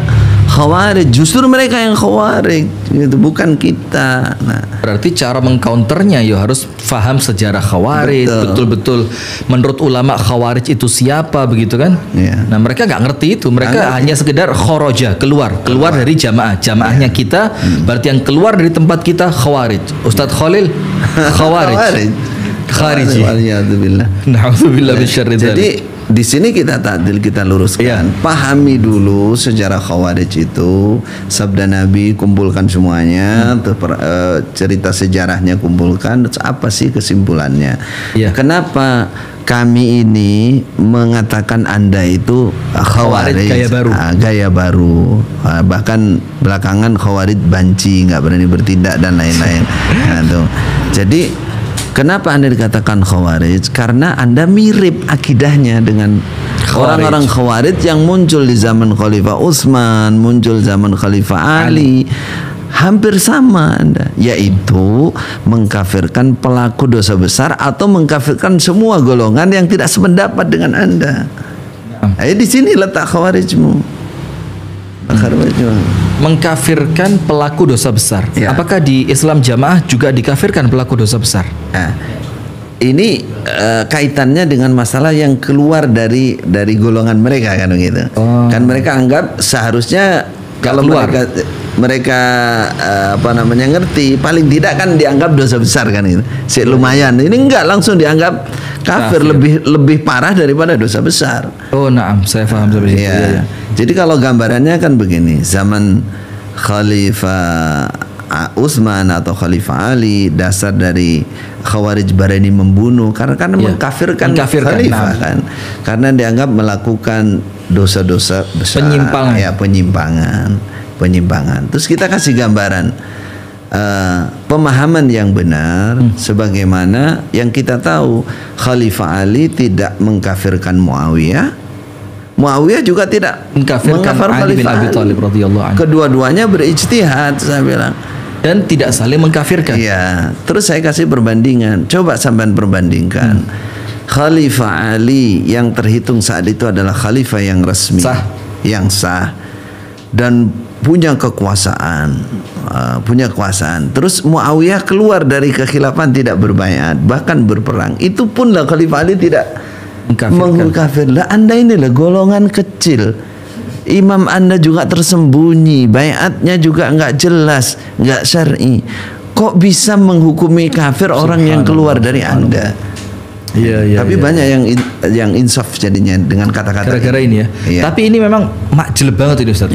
khawarij. Justru mereka yang khawarij, itu bukan kita. Nah, berarti cara mengcounternya ya harus faham sejarah khawarij, betul-betul menurut ulama khawarij itu siapa, begitu kan? Nah, mereka nggak ngerti itu. Mereka hanya sekedar kharaja, keluar dari jamaahnya kita. Berarti yang keluar dari tempat kita khawarij. Ustadz Khalil khawarij. Khariji. Na'udzubillah bisyarri dzalik. Jadi di sini kita ta'dil, kita luruskan. Pahami dulu sejarah khawarij itu, sabda Nabi kumpulkan semuanya, cerita sejarahnya kumpulkan, apa sih kesimpulannya? Kenapa kami ini mengatakan Anda itu khawarij gaya baru, bahkan belakangan khawarij banci, nggak berani bertindak dan lain-lain. Nah, tuh. Jadi kenapa Anda dikatakan khawarij? Karena Anda mirip akidahnya dengan orang-orang khawarij yang muncul di zaman Khalifah Utsman, muncul zaman Khalifah Ali. Hampir sama Anda, yaitu mengkafirkan pelaku dosa besar atau mengkafirkan semua golongan yang tidak sependapat dengan Anda. Di sini letak khawarijmu. Mengkafirkan pelaku dosa besar. Apakah di Islam jamaah juga dikafirkan pelaku dosa besar? Ini kaitannya dengan masalah yang keluar dari golongan mereka, kan begitu. Kan mereka anggap seharusnya kalau mereka ngerti, paling tidak kan dianggap dosa besar, kan itu. Lumayan. Ini enggak langsung dianggap kafir. lebih parah daripada dosa besar. Naam, saya paham seperti itu. Jadi kalau gambarannya kan begini, zaman Khalifah Utsman atau Khalifah Ali, dasar dari khawarij berani membunuh karena mengkafirkan khalifah, kan, karena dianggap melakukan dosa-dosa besar, penyimpangan. Terus kita kasih gambaran pemahaman yang benar, sebagaimana yang kita tahu Khalifah Ali tidak mengkafirkan Muawiyah juga tidak mengkafirkan Ali bin Abi Thalib radhiyallahu anhu. Kedua-duanya berijtihad, saya bilang, dan tidak saling mengkafirkan. Terus saya kasih perbandingan. Coba sampean perbandingkan. Khalifah Ali yang terhitung saat itu adalah khalifah yang resmi, yang sah, dan punya kekuasaan, Terus Muawiyah keluar dari kekhilafan, tidak berbaiat, bahkan berperang. Itu pun lah Khalifah Ali tidak mengkafirkan. Anda inilah golongan kecil. Imam Anda juga tersembunyi, baiatnya juga nggak jelas, nggak syar'i. Kok bisa menghukumi kafir orang yang keluar dari Anda? Tapi banyak yang insaf jadinya dengan kata-kata gara-gara ini ya. Tapi ini memang makjel banget ini, Ustaz.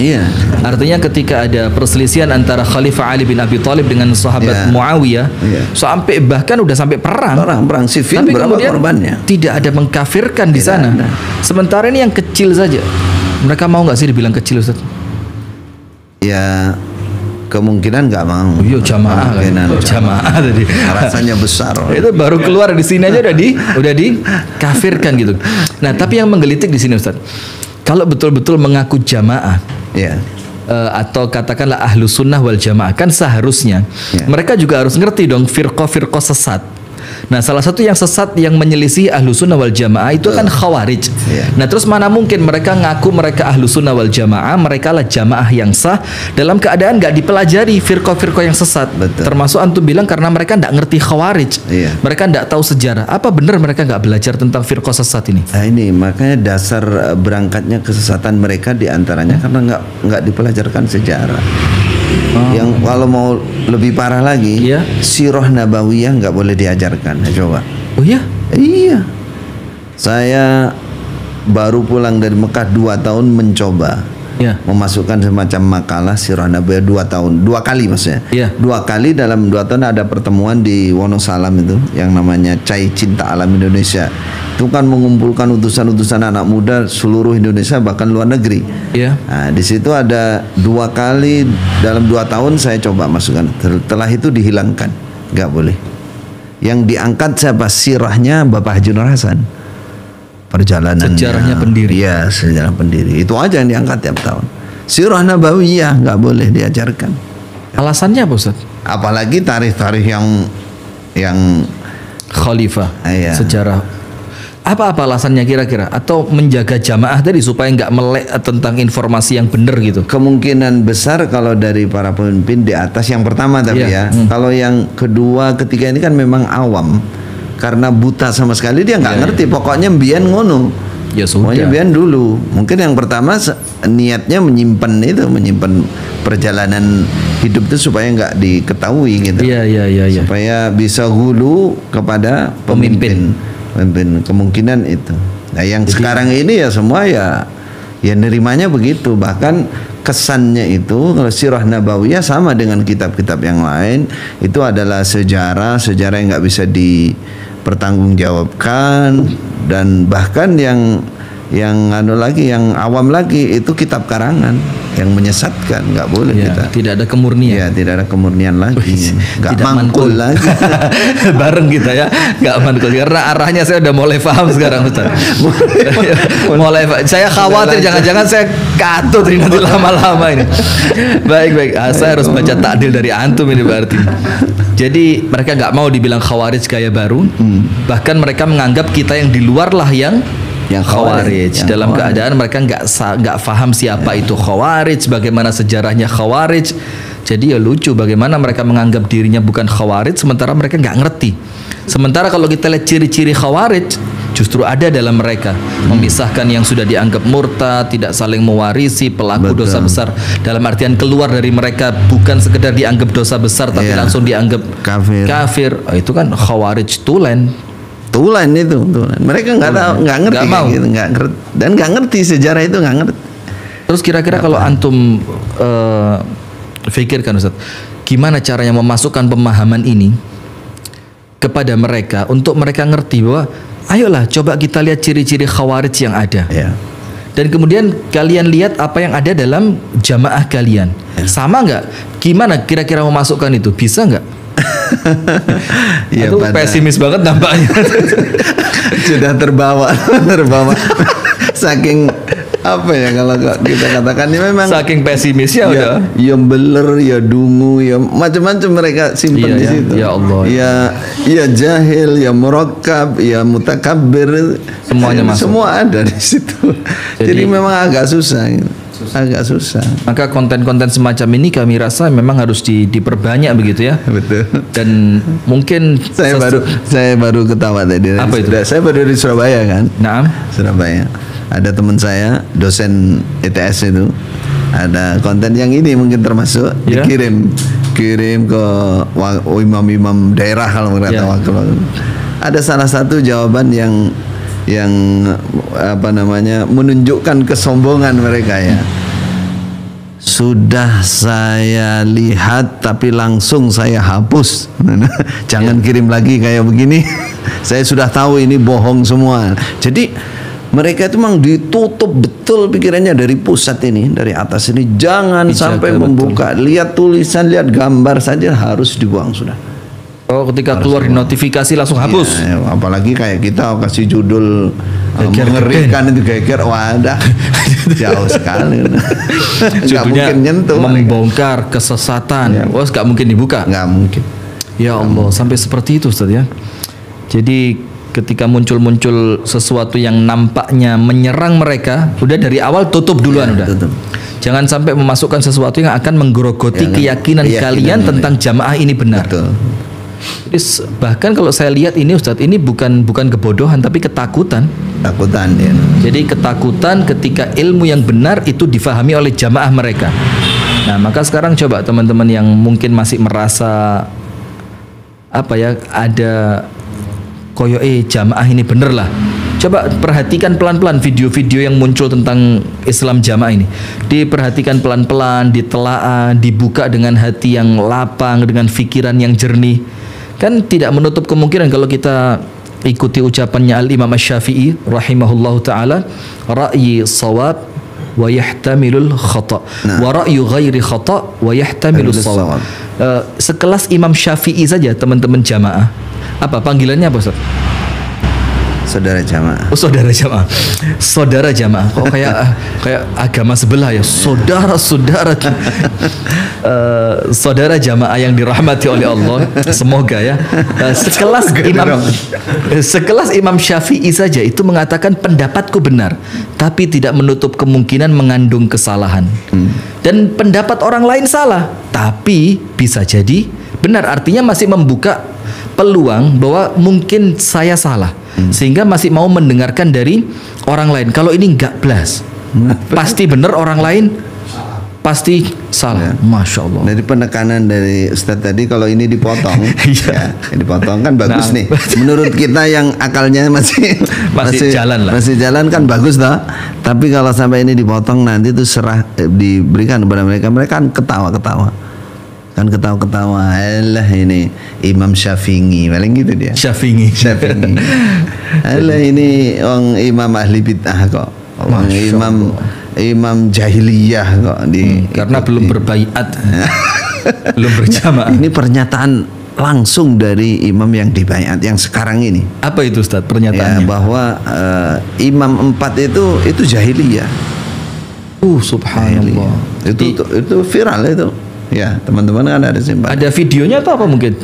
Artinya ketika ada perselisihan antara Khalifah Ali bin Abi Thalib dengan sahabat Muawiyah, sampai bahkan udah sampai perang sivil, berapa korbannya? Tidak ada mengkafirkan di sana. Sementara ini yang kecil saja. Mereka mau nggak sih dibilang kecil, Ustaz? Kemungkinan nggak mau. Jamaah tadi. Rasanya besar. Itu baru keluar di sini aja udah dikafirkan gitu. Nah, tapi yang menggelitik di sini, Ustaz, kalau betul-betul mengaku jamaah, atau katakanlah ahlu sunnah wal jamaah, kan seharusnya mereka juga harus ngerti dong firqah sesat. Nah, salah satu yang sesat yang menyelisih Ahlussunnah wal Jamaah itu kan Khawarij. Nah, terus mana mungkin mereka ngaku mereka Ahlussunnah wal Jamaah, mereka lah jamaah yang sah dalam keadaan nggak dipelajari firqah-firqah yang sesat. Termasuk antum bilang karena mereka nggak ngerti Khawarij. Mereka nggak tahu sejarah. Apa benar mereka nggak belajar tentang firqah sesat ini? Nah, ini makanya dasar berangkatnya kesesatan mereka diantaranya karena nggak dipelajarkan sejarah. Yang kalau mau lebih parah lagi, sirah nabawiyah nggak boleh diajarkan. Coba. Oh iya? Iya. Saya baru pulang dari Mekah 2 tahun mencoba memasukkan semacam makalah sirah nabawiyah 2 tahun, 2 kali maksudnya. 2 kali dalam 2 tahun ada pertemuan di Wonosalam itu yang namanya Cai Cinta Alam Indonesia. Itu kan mengumpulkan utusan-utusan anak muda seluruh Indonesia bahkan luar negeri. Nah, di situ ada 2 kali dalam 2 tahun saya coba masukkan. Setelah itu dihilangkan, nggak boleh. Yang diangkat siapa? Sirahnya Bapak Haji Nur Hasan. Perjalanannya. Sejarahnya pendiri. Iya, sejarah pendiri. Itu aja yang diangkat tiap tahun. Sirah Nabawiyah nggak boleh diajarkan. Alasannya apa, Ustaz? Apalagi tarikh-tarikh yang khalifah, sejarah. Apa alasannya kira-kira? Atau menjaga jamaah tadi supaya nggak melek tentang informasi yang benar gitu? Kemungkinan besar kalau dari para pemimpin di atas yang pertama tapi kalau yang kedua, ketiga ini kan memang awam karena buta sama sekali dia nggak ngerti. Pokoknya mbiyen ngono. Ya sudah. Pokoknya mbiyen dulu. Mungkin yang pertama niatnya menyimpan perjalanan hidup itu supaya nggak diketahui gitu. Iya. Supaya bisa hulu kepada pemimpin. Kemungkinan itu. Nah, yang sekarang ini ya semua ya nerimanya begitu. Bahkan kesannya itu kalau sirah nabawiyah sama dengan kitab-kitab yang lain itu adalah sejarah yang nggak bisa dipertanggungjawabkan, dan bahkan yang awam lagi itu kitab karangan yang menyesatkan, nggak boleh kita. Tidak ada kemurnian. Ya, tidak ada kemurnian lagi. Nggak mangkul lagi. Bareng kita ya, nggak mangkul. Karena arahnya saya udah mulai paham sekarang, Ustaz. Saya khawatir jangan-jangan saya katut ini nanti lama-lama ini. Baik. Saya harus baca takdil dari antum ini berarti. Jadi mereka nggak mau dibilang Khawarij gaya baru. Bahkan mereka menganggap kita yang di luar lah yang Khawarij. Dalam keadaan mereka nggak paham siapa itu Khawarij, bagaimana sejarahnya Khawarij. Jadi ya lucu bagaimana mereka menganggap dirinya bukan Khawarij sementara mereka nggak ngerti. Sementara kalau kita lihat ciri-ciri Khawarij justru ada dalam mereka, memisahkan yang sudah dianggap murtad, tidak saling mewarisi, pelaku dosa besar. Dalam artian keluar dari mereka bukan sekedar dianggap dosa besar tapi langsung dianggap kafir. Itu kan Khawarij tulen itu. Mereka nggak tahu, nggak ngerti, gitu, dan nggak ngerti sejarah itu, nggak ngerti. Terus kira-kira kalau antum pikirkan, Ustaz, gimana caranya memasukkan pemahaman ini kepada mereka untuk mereka ngerti bahwa ayolah coba kita lihat ciri-ciri Khawarij yang ada. Dan kemudian kalian lihat apa yang ada dalam jamaah kalian. Sama nggak? Gimana kira-kira memasukkan itu? Bisa nggak? Itu pesimis banget nampaknya. Sudah terbawa saking apa ya kalau kita katakan ini memang saking pesimisnya udah. Ya beler, ya dungu, ya macam-macam mereka simpan di situ. Ya Allah. Ya jahil, ya murakkab, ya mutakabbir, semuanya masuk. Semua ada di situ. Jadi memang agak susah. Maka konten-konten semacam ini kami rasa memang harus diperbanyak begitu ya. Betul. Dan mungkin saya baru ketawa tadi. Apa itu? Saya baru di Surabaya kan. Nah, Surabaya. Ada teman saya dosen ETS itu. Ada konten yang ini mungkin termasuk dikirim ke imam-imam daerah kalau kata wakil. Ada salah satu jawaban yang menunjukkan kesombongan mereka ya. Sudah saya lihat tapi langsung saya hapus. Jangan kirim lagi kayak begini. Saya sudah tahu ini bohong semua. Jadi mereka itu memang ditutup betul pikirannya dari pusat ini, dari atas ini. Jangan sampai membuka, lihat tulisan, lihat gambar saja harus dibuang sudah. Oh, ketika keluar di notifikasi langsung hapus. Ya, apalagi kayak kita kasih judul mengerikan itu geger, wadah jauh sekali. Nggak mungkin nyentuh. Membongkar kesesatan. Nggak mungkin dibuka. Nggak mungkin. Ya Allah, sampai seperti itu, Ustaz ya. Jadi ketika muncul sesuatu yang nampaknya menyerang mereka, udah dari awal tutup duluan, udah. Tutup. Jangan sampai memasukkan sesuatu yang akan menggerogoti keyakinan kalian tentang jamaah ini benar. Betul. Jadi bahkan kalau saya lihat ini Ustadz, ini bukan kebodohan tapi ketakutan. Ketakutan ya. Jadi ketakutan ketika ilmu yang benar itu difahami oleh jamaah mereka. Nah, maka sekarang coba teman-teman yang mungkin masih merasa ada koyo jamaah ini bener lah. Coba perhatikan pelan-pelan video-video yang muncul tentang Islam jamaah ini. Diperhatikan pelan-pelan, ditelaah, dibuka dengan hati yang lapang, dengan pikiran yang jernih. Kan tidak menutup kemungkinan kalau kita ikuti ucapannya Al-Imam Asy-Syafi'i rahimahullahu taala, ra'yi shawab wa yahtamilul khata' wa ra'yu ghairi khata' wa yahtamilus shawab. Sekelas Imam Syafi'i saja teman-teman jamaah. Apa panggilannya apa Ustaz? Saudara jamaah. Oh, saudara jamaah. Saudara jamaah. Kok kayak agama sebelah ya. Saudara jamaah yang dirahmati oleh Allah. Semoga ya. Sekelas Imam Syafi'i saja itu mengatakan pendapatku benar, tapi tidak menutup kemungkinan mengandung kesalahan. Dan pendapat orang lain salah, tapi bisa jadi benar. Artinya masih membuka peluang bahwa mungkin saya salah, sehingga masih mau mendengarkan dari orang lain. Kalau ini enggak blas, pasti benar, orang lain pasti salah. Masya Allah. Dari penekanan dari Ustadz tadi, kalau ini dipotong, dipotong kan bagus nih. Menurut kita yang akalnya masih jalan lah. Masih jalan kan bagus toh. Tapi kalau sampai ini dipotong nanti itu diberikan kepada mereka kan ketawa-ketawa. Kan ketawa-ketawa, alah ini Imam Syafi'i, paling gitu dia. Syafi'i. Alah ini orang imam ahli bid'ah kok, orang imam jahiliyah kok karena belum berbaiat, belum berjamaah. Ini pernyataan langsung dari imam yang dibaiat yang sekarang ini. Apa itu Ustaz pernyataannya? Ya, bahwa imam 4 itu jahiliyah. Subhanallah. Itu viral itu. Ya, teman-teman kan ada simpan. Ada videonya atau apa mungkin?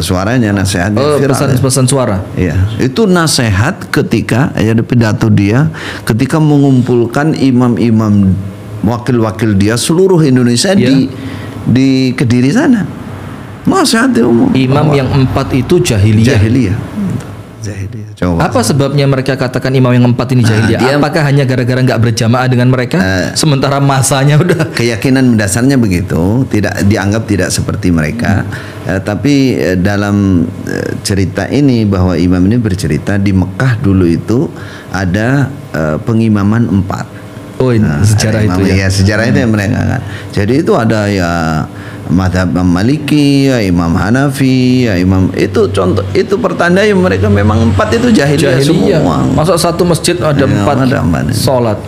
Suaranya, nasihatnya. Pesan suara. Ya, itu nasihat ketika ada pidato dia ketika mengumpulkan imam-imam wakil-wakil dia seluruh Indonesia di Kediri sana. Nasihat umum. Imam yang 4 itu jahiliyah. Coba. Apa sebabnya mereka katakan imam yang 4 ini jahiliyah? Apakah hanya gara-gara nggak berjamaah dengan mereka? Sementara masanya udah. Keyakinan mendasarnya begitu, dianggap tidak seperti mereka. Tapi dalam cerita ini bahwa imam ini bercerita di Mekah dulu itu ada pengimaman 4. Oh, ini sejarah itu ya. Ya, sejarah itu yang mereka kan. Jadi itu ada ya mazhab Maliki, ya Imam Hanafi, ya Imam itu contoh, itu pertanda yang mereka memang 4 itu jahiliyah semua. Masa satu masjid ada 4 sholat.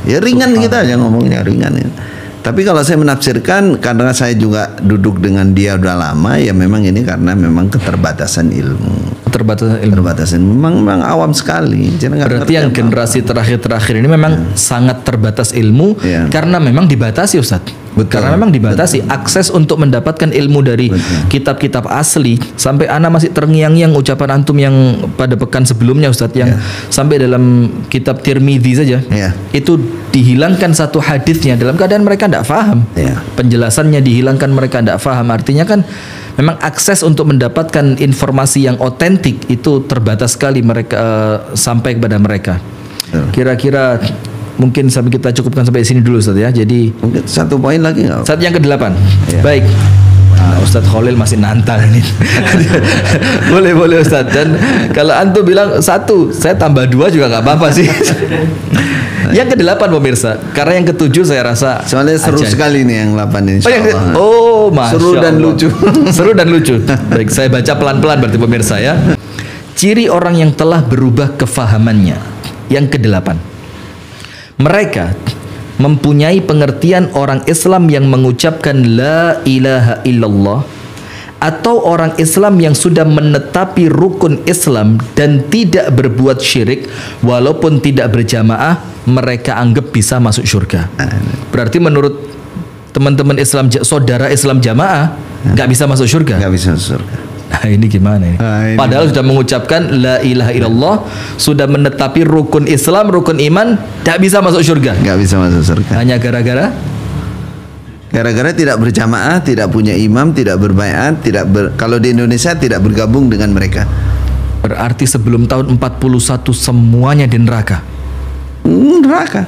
Ya ringan kita aja ngomongnya, ringan ya. Tapi kalau saya menafsirkan, karena saya juga duduk dengan dia udah lama, ya memang ini karena memang keterbatasan ilmu. Keterbatasan memang awam sekali. Berarti yang generasi terakhir ini memang sangat terbatas ilmu karena memang dibatasi Ustaz. Karena memang dibatasi akses untuk mendapatkan ilmu dari kitab-kitab asli. Sampai ana masih terngiang-ngiang ucapan antum yang pada pekan sebelumnya Ustaz, yang sampai dalam kitab Tirmidzi saja itu dihilangkan satu hadisnya dalam keadaan mereka tidak paham. Penjelasannya dihilangkan, mereka tidak paham. Artinya kan memang akses untuk mendapatkan informasi yang otentik itu terbatas sekali mereka sampai kepada mereka. Kira-kira mungkin sampai kita cukupkan sampai sini dulu Ustaz ya. Jadi mungkin satu poin lagi nggak? Saat yang ke-8. Baik. Ustadz Khalil masih nantang ini. boleh Ustadz. Dan kalau antum bilang 1, saya tambah 2 juga nggak apa-apa sih. Yang ke-8 pemirsa, karena yang ke-7 saya rasa soalnya seru sekali nih yang 8 ini. Masya seru dan Allah. Lucu. Seru dan lucu. Baik, saya baca pelan-pelan berarti pemirsa ya. Ciri orang yang telah berubah kefahamannya. Yang ke-8, mereka mempunyai pengertian orang Islam yang mengucapkan la ilaha illallah, atau orang Islam yang sudah menetapi rukun Islam dan tidak berbuat syirik walaupun tidak berjamaah, mereka anggap bisa masuk surga. Berarti menurut teman-teman Islam, saudara Islam jamaah nggak bisa masuk surga. Nggak bisa masuk surga. Nah, ini gimana ini? Padahal sudah mengucapkan la ilaha illallah, sudah menetapi rukun Islam, rukun iman, tidak bisa masuk surga. Nggak bisa masuk surga. Hanya gara-gara tidak berjamaah, tidak punya imam, tidak berbaiat, kalau di Indonesia tidak bergabung dengan mereka. Berarti sebelum tahun 41 semuanya di neraka. Neraka.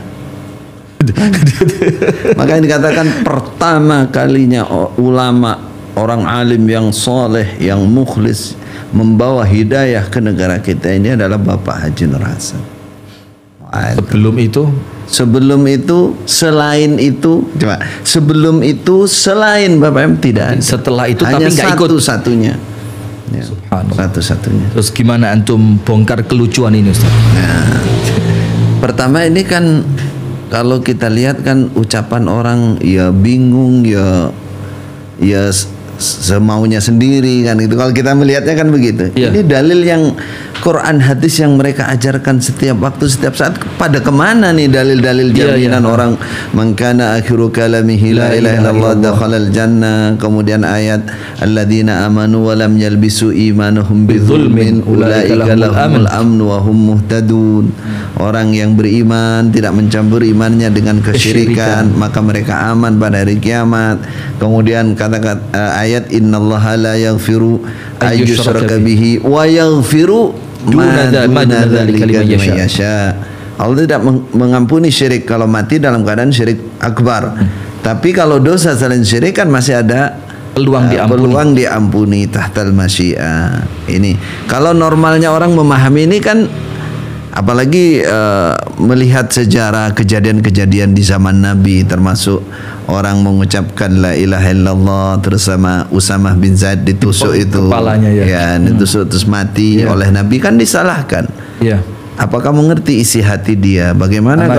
Makanya dikatakan pertama kalinya ulama, orang alim yang soleh, yang mukhlis membawa hidayah ke negara kita ini adalah Bapak Haji Nur Hasan. Sebelum itu, selain itu, coba. Sebelum itu, selain Bapak M tidak ada. Setelah itu hanya tapi nggak ikut. Satu-satunya. Ya, satu-satunya. Terus gimana antum bongkar kelucuan ini, Ustaz? Nah, pertama ini kan kalau kita lihat kan ucapan orang ya bingung, ya semaunya sendiri kan gitu. Kalau kita melihatnya kan begitu. Yeah. Ini dalil yang Quran hadis yang mereka ajarkan setiap waktu, setiap saat, pada kemana nih dalil-dalil jaminan orang man kana akhiru kalamihi la ilaha illallah dakhalal jannah. Kemudian ayat alladzina amanu wa lam yalbisu imanuhum bidzulmin ulaika lahumul amnu wa hum muhtadun. Orang yang beriman tidak mencampur imannya dengan kesyirikan, maka mereka aman pada hari kiamat. Kemudian kata-kata ayat innallaha la yaghfiru ayyushraka bihi wa yaghfiru Allah tidak mengampuni syirik kalau mati dalam keadaan syirik akbar. Tapi kalau dosa selain syirik kan masih ada peluang diampuni tahtal masyiah. Ini kalau normalnya orang memahami ini kan, apalagi melihat sejarah kejadian-kejadian di zaman Nabi, termasuk orang mengucapkan la ilaha illallah terus sama Usamah bin Zaid ditusuk itu kepalanya, ditusuk terus mati oleh Nabi, kan disalahkan. Apa kamu ngerti isi hati dia? Bagaimana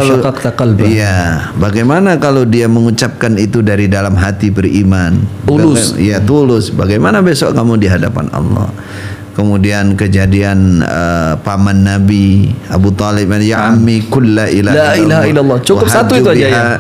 kalau dia mengucapkan itu dari dalam hati beriman, tulus. Bagaimana besok kamu di hadapan Allah? Kemudian kejadian paman Nabi Abu Talib, ya ammi kulla ilaha illallah, cukup satu itu aja ya.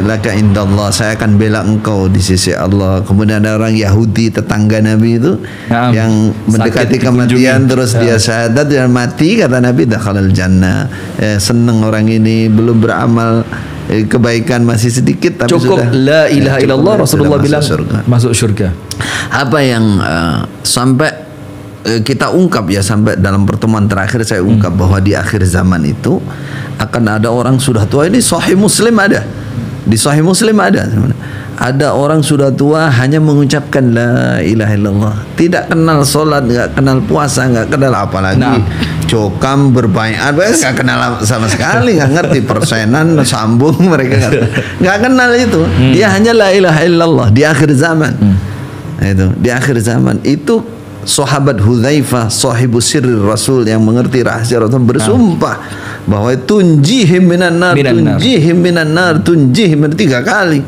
Laka indallah, saya akan bela engkau di sisi Allah. Kemudian ada orang Yahudi tetangga Nabi itu yang mendekati kematian, terus dia syahadat dan mati, kata Nabi dakhalal jannah. Seneng orang ini, belum beramal kebaikan masih sedikit, tapi cukup sudah la ilaha illallah, Rasulullah bilang masuk surga. Apa yang sampai kita ungkap ya, sampai dalam pertemuan terakhir saya ungkap bahwa di akhir zaman itu akan ada orang sudah tua. Ini Sahih Muslim ada, di Sahih Muslim ada orang sudah tua hanya mengucapkan la ilaha illallah, tidak kenal sholat, nggak kenal puasa, nggak kenal apalagi cokam berbaiat, nggak kenal sama sekali, nggak ngerti persenan sambung, mereka nggak kenal itu. Dia hanya la ilaha illallah di akhir zaman. Itu di akhir zaman itu sahabat Hudzaifah sahibu sirri Rasul yang mengerti rahasia Rasul bersumpah bahwa tunjihim minan nar, tunjihim minan nar, tunjihim 3 kali.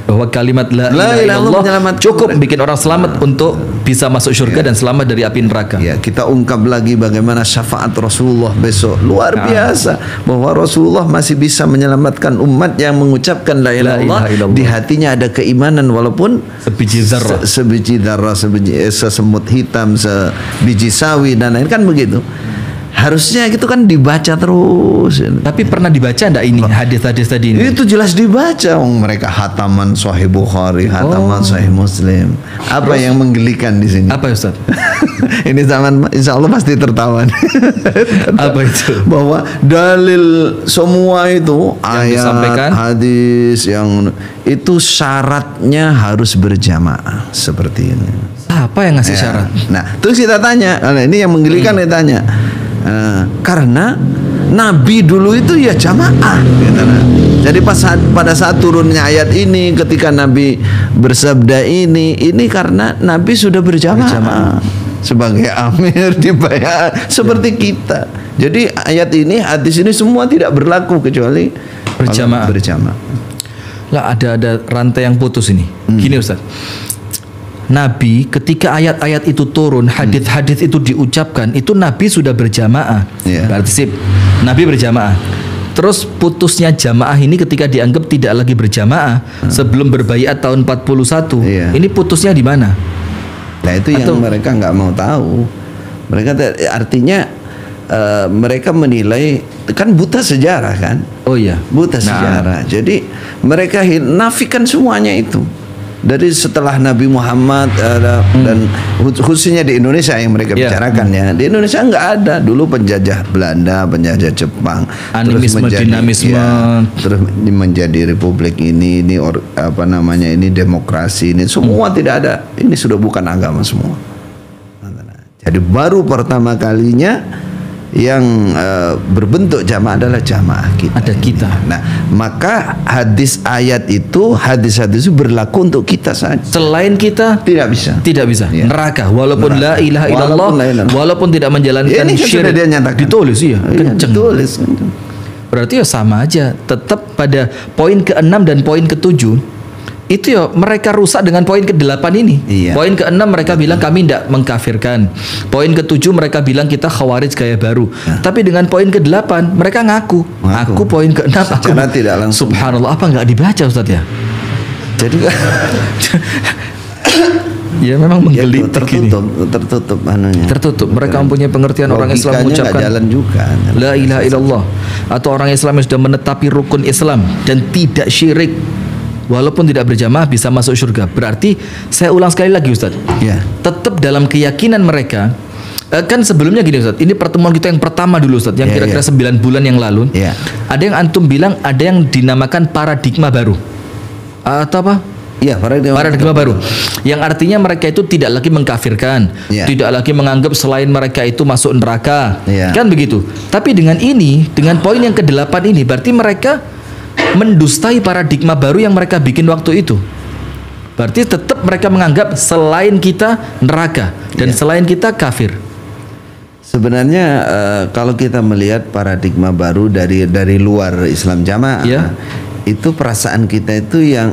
Bahwa kalimat la ilaha illallah cukup bikin orang selamat untuk bisa masuk surga dan selamat dari api neraka. Ya, kita ungkap lagi bagaimana syafaat Rasulullah besok luar biasa, bahwa Rasulullah masih bisa menyelamatkan umat yang mengucapkan la ilaha illallah, di hatinya ada keimanan walaupun sebiji zarrah, sesemut hitam, sebiji sawi dan lain, kan begitu. Harusnya itu kan dibaca terus. Tapi pernah dibaca enggak ini hadis-hadis tadi ini? Itu jelas dibaca. Mereka hataman Sahih Bukhari, hataman Sahih Muslim. Apa yang menggelikan di sini? Apa Ustaz? Ini zaman insya Allah pasti tertawa. Apa itu? Bahwa dalil semua itu yang ayat, disampaikan, hadis yang itu syaratnya harus berjamaah seperti ini. Apa yang ngasih syarat? Nah, terus kita tanya, ini yang menggelikan, kita tanya. Karena Nabi dulu itu ya jamaah gitu. Jadi pada saat turunnya ayat ini, ketika Nabi bersabda ini karena Nabi sudah berjamaah sebagai amir dibayar seperti kita. Jadi ayat ini, hadis ini semua tidak berlaku kecuali berjamaah. Lah ada rantai yang putus ini. Gini Ustaz, Nabi ketika ayat-ayat itu turun, hadis-hadis itu diucapkan, itu Nabi sudah berjamaah. Berarti sip, Nabi berjamaah. Terus putusnya jamaah ini ketika dianggap tidak lagi berjamaah sebelum berbaiat tahun 41. Ini putusnya di mana? Nah itu yang mereka nggak mau tahu. Mereka artinya mereka menilai, kan buta sejarah kan? Oh iya, buta sejarah. Jadi mereka nafikan semuanya itu. Dari setelah Nabi Muhammad dan khususnya di Indonesia yang mereka bicarakan ya. Di Indonesia nggak ada. Dulu penjajah Belanda, penjajah Jepang, animisme, dinamisme, terus menjadi republik ini apa namanya, ini demokrasi, ini semua tidak ada. Ini sudah bukan agama semua. Jadi baru pertama kalinya yang berbentuk jamaah adalah jamaah kita. Ada kita. Nah, maka hadis itu berlaku untuk kita saja. Selain kita tidak bisa. Tidak bisa. Ya. Neraka walaupun la ilaha illallah, walaupun tidak menjalankan syirik. Dia nyatakan. Ditulis ya. Kenceng. Ditulis. Berarti ya sama aja. Tetap pada poin ke-6 dan poin ke-7 itu ya mereka rusak dengan poin ke-8 ini. Iya. Poin ke-6 mereka bilang kami tidak mengkafirkan. Poin ke-7 mereka bilang kita khawarij gaya baru. Tapi dengan poin ke-8 mereka ngaku. Aku poin ke-6 aku tidak langsung. Subhanallah, apa nggak dibaca Ustaz ya? Jadi ya memang menggelitik ini. Tertutup anunya. Tertutup. Mereka mempunyai pengertian orang Islam mengucapkan jalan juga. La ilaha illallah, atau orang Islam yang sudah menetapi rukun Islam dan tidak syirik, walaupun tidak berjamaah bisa masuk surga. Berarti saya ulang sekali lagi Ustaz. Ya. Tetap dalam keyakinan mereka. Kan sebelumnya gini Ustaz, ini pertemuan kita yang pertama dulu Ustaz, yang kira-kira 9 bulan yang lalu. Ada yang antum bilang ada yang dinamakan paradigma baru. Atau apa? Iya, paradigma baru. Yang artinya mereka itu tidak lagi mengkafirkan, tidak lagi menganggap selain mereka itu masuk neraka. Kan begitu. Tapi dengan ini, dengan poin yang ke-8 ini, berarti mereka mendustai paradigma baru yang mereka bikin waktu itu. Berarti tetap mereka menganggap selain kita neraka dan selain kita kafir. Sebenarnya kalau kita melihat paradigma baru dari luar Islam jamaah, itu perasaan kita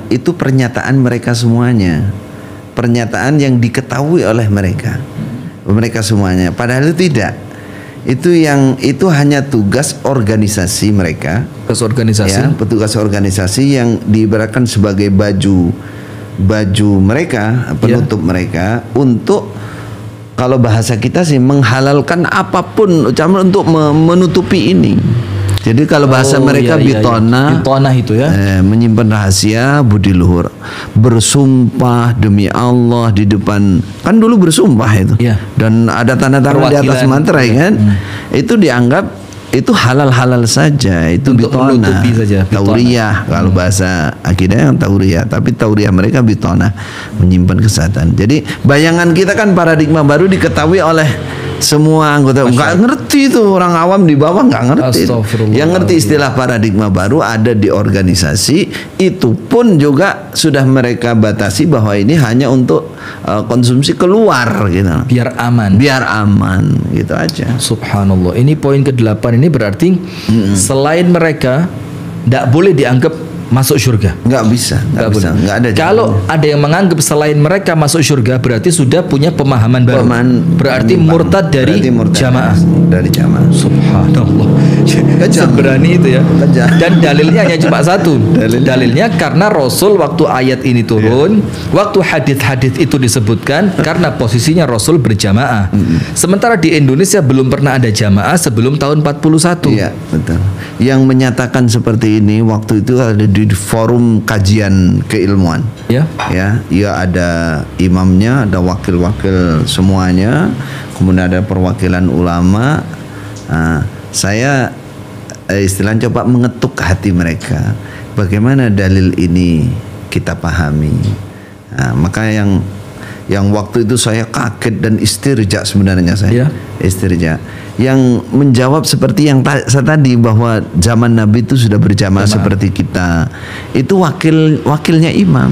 itu pernyataan mereka semuanya, pernyataan yang diketahui oleh mereka semuanya. Padahal itu tidak. Itu hanya tugas organisasi mereka. Petugas organisasi yang diibaratkan sebagai baju mereka, penutup mereka, untuk, kalau bahasa kita sih, menghalalkan apapun untuk menutupi ini. Jadi kalau bahasa mereka bitona itu ya, menyimpan rahasia, budi luhur, bersumpah demi Allah di depan, kan dulu bersumpah itu, dan ada tanda tangan di atas materai kan, itu dianggap itu halal saja, itu bitona, tauriyah kalau bahasa akidah yang tauriyah, tapi tauriyah mereka bitona, menyimpan kesehatan. Jadi bayangan kita kan paradigma baru diketahui oleh semua anggota. Nggak ngerti itu, orang awam di bawah nggak ngerti. Yang ngerti istilah paradigma baru ada di organisasi, itu pun juga sudah mereka batasi bahwa ini hanya untuk konsumsi keluar gitu. Biar aman gitu aja. Subhanallah. Ini poin ke-8 ini berarti selain mereka tidak boleh dianggap masuk surga. Nggak bisa. Nggak ada. Kalau ada yang menganggap selain mereka masuk surga, berarti sudah punya pemahaman baru. Berarti murtad dari jamaah. Subhanallah. Seberani itu ya. Dan dalilnya hanya cuma satu. Dalilnya karena Rasul waktu ayat ini turun, waktu hadits itu disebutkan, karena posisinya Rasul berjamaah. Sementara di Indonesia belum pernah ada jamaah sebelum tahun 41. Iya, betul. Yang menyatakan seperti ini waktu itu ada di forum kajian keilmuan. Ya, ada imamnya, ada wakil-wakil semuanya, kemudian ada perwakilan ulama. Saya istilahnya coba mengetuk hati mereka, bagaimana dalil ini kita pahami. Maka yang waktu itu saya kaget dan istirja sebenarnya saya. Istirja. Yang menjawab seperti yang saya tadi, bahwa zaman Nabi itu sudah berjamaah seperti kita. Itu wakilnya imam,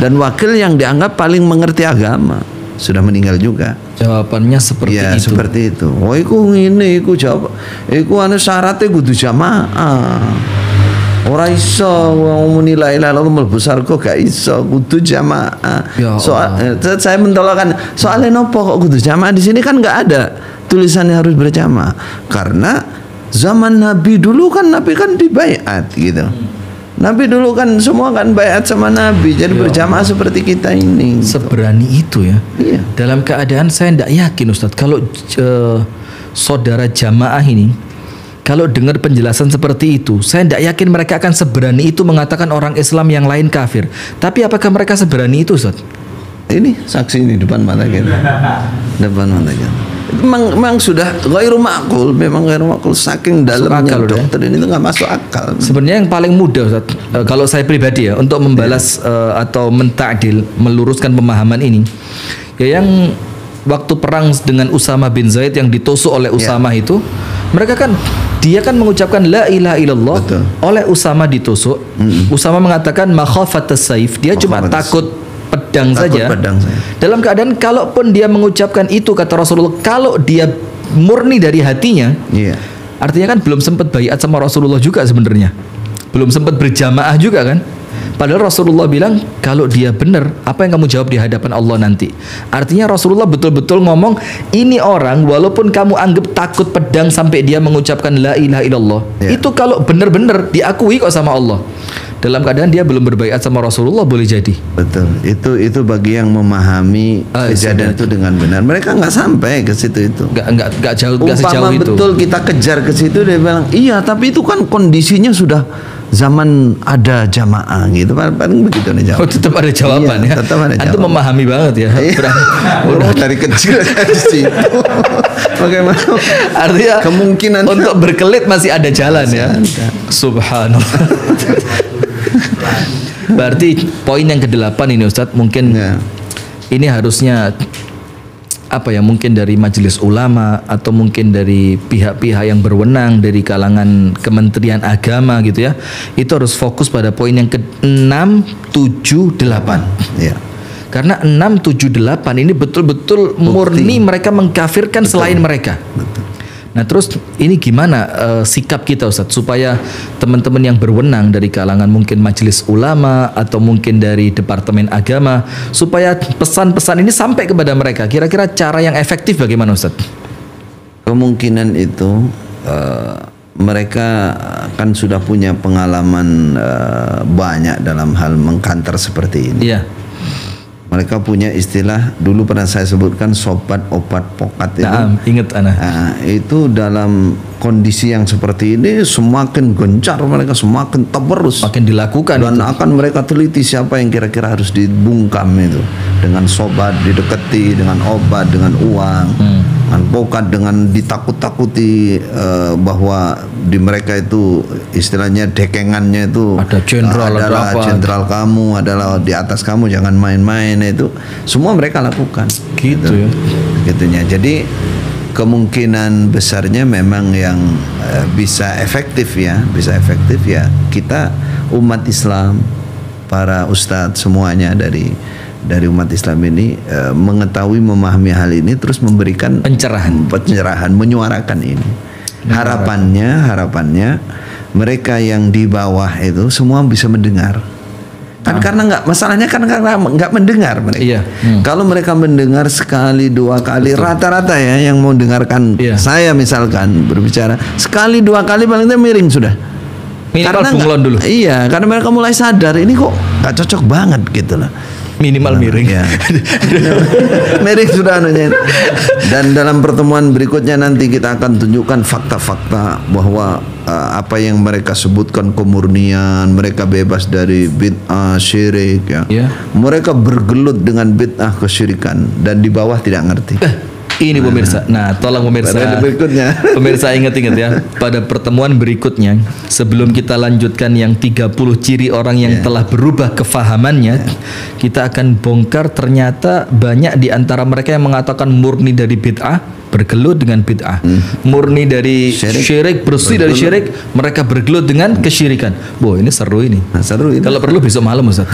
dan wakil yang dianggap paling mengerti agama, sudah meninggal juga. Jawabannya seperti itu. Seperti itu. Oh, iku ngene, iku jawab. Iku anu syaratnya kudu jamaah. Ora iso muni la ilaha illallah mlebu surga, gak iso, kudu jamaah. Saya mentolakkan, soalnya nopo kok kudu jamaah? Di sini kan nggak ada tulisannya harus berjamaah, karena zaman Nabi dulu kan Nabi kan dibaiat gitu. Nabi dulu kan semua kan baiat sama Nabi, jadi berjamaah seperti kita ini. Seberani itu ya. Iya. Dalam keadaan saya tidak yakin Ustadz, kalau saudara jamaah ini, kalau dengar penjelasan seperti itu, saya tidak yakin mereka akan seberani itu mengatakan orang Islam yang lain kafir. Tapi apakah mereka seberani itu, Ustadz? Ini saksi ini depan mata kita. Depan mata kita. Memang sudah ghairu ma'qul, memang ghairu ma'qul, saking dalamnya doktrin itu nggak masuk akal. Sebenarnya yang paling mudah Ustaz, kalau saya pribadi ya, untuk membalas atau mentakdil, meluruskan pemahaman ini, ya yang waktu perang dengan Usama bin Zaid yang ditusuk oleh Usama itu, mereka kan dia kan mengucapkan la ilaha illallah. Betul. Oleh Usama ditusuk. Usama mengatakan makhafatas saif, dia cuma takut pedang saja. Dalam keadaan kalaupun dia mengucapkan itu, kata Rasulullah, kalau dia murni dari hatinya, artinya kan belum sempat baiat sama Rasulullah juga sebenarnya, belum sempat berjamaah juga kan. Padahal Rasulullah bilang kalau dia benar, apa yang kamu jawab di hadapan Allah nanti. Artinya Rasulullah betul-betul ngomong, ini orang walaupun kamu anggap takut pedang sampai dia mengucapkan la ilaha illallah, itu kalau benar-benar diakui kok sama Allah. Dalam keadaan dia belum berbaiat sama Rasulullah, boleh jadi. Betul. Itu bagi yang memahami kejadian itu dengan benar. Mereka nggak sampai ke situ itu. Nggak jauh, nggak sejauh itu. Betul kita kejar ke situ, dia bilang iya, tapi itu kan kondisinya sudah zaman ada jamaah gitu, paling begitu nih jawab. Tetap ada jawaban ya. Tetap ada jawaban. Antum memahami banget ya. Udah dari kecil di situ. Bagaimana? Artinya kemungkinan untuk berkelit masih ada jalan ya. Subhanallah. Berarti poin yang ke-8 ini Ustadz, mungkin ini harusnya apa ya, mungkin dari majelis ulama atau mungkin dari pihak-pihak yang berwenang dari kalangan Kementerian Agama gitu ya, itu harus fokus pada poin yang ke-6, 7, 8 ya. Karena 6, 7, 8 ini betul-betul murni mereka mengkafirkan selain mereka. Nah terus ini gimana sikap kita Ustadz, supaya teman-teman yang berwenang dari kalangan mungkin majelis ulama atau mungkin dari Departemen Agama, supaya pesan-pesan ini sampai kepada mereka, kira-kira cara yang efektif bagaimana Ustadz? Kemungkinan itu mereka kan sudah punya pengalaman banyak dalam hal mengkanter seperti ini. Iya. Mereka punya istilah, dulu pernah saya sebutkan sobat obat pokat itu. Ingat anak. Itu dalam kondisi yang seperti ini semakin gencar mereka, semakin terus makin dilakukan dan itu. Akan mereka teliti siapa yang kira-kira harus dibungkam itu, dengan sobat didekati, dengan obat, dengan uang, dengan pokat, dengan ditakut-takuti bahwa di mereka itu istilahnya dekengannya itu ada jenderal, adalah jenderal kamu, adalah di atas kamu, jangan main-main. Itu semua mereka lakukan gitu ya. Gitunya. Jadi kemungkinan besarnya memang yang bisa efektif ya kita umat Islam, para ustadz semuanya dari umat Islam ini mengetahui, memahami hal ini, terus memberikan pencerahan, menyuarakan ini. Harapannya mereka yang di bawah itu semua bisa mendengar. Kan karena masalahnya karena nggak mendengar mereka. Iya. Kalau mereka mendengar sekali, 2 kali, rata-rata ya yang mau dengarkan saya misalkan berbicara sekali, 2 kali paling tidak miring sudah. Minimal bunglon dulu. Iya, karena mereka mulai sadar ini kok nggak cocok banget gitu lah. Minimal miring. Ya. Miring sudah anunya. Dan dalam pertemuan berikutnya nanti kita akan tunjukkan fakta-fakta bahwa apa yang mereka sebutkan kemurnian, mereka bebas dari bid'ah, syirik ya. Mereka bergelut dengan bid'ah, kesyirikan, dan di bawah tidak ngerti. Ini pemirsa. Nah, tolong pemirsa. Pemirsa ingat-ingat ya. Pada pertemuan berikutnya, sebelum kita lanjutkan yang 30 ciri orang yang telah berubah kefahamannya, kita akan bongkar ternyata banyak di antara mereka yang mengatakan murni dari bid'ah, bergelut dengan bid'ah. Murni dari syirik, bersih dari syirik, mereka bergelut dengan kesyirikan. Boh, ini seru ini. Seru ini. Kalau perlu besok malam Ustaz.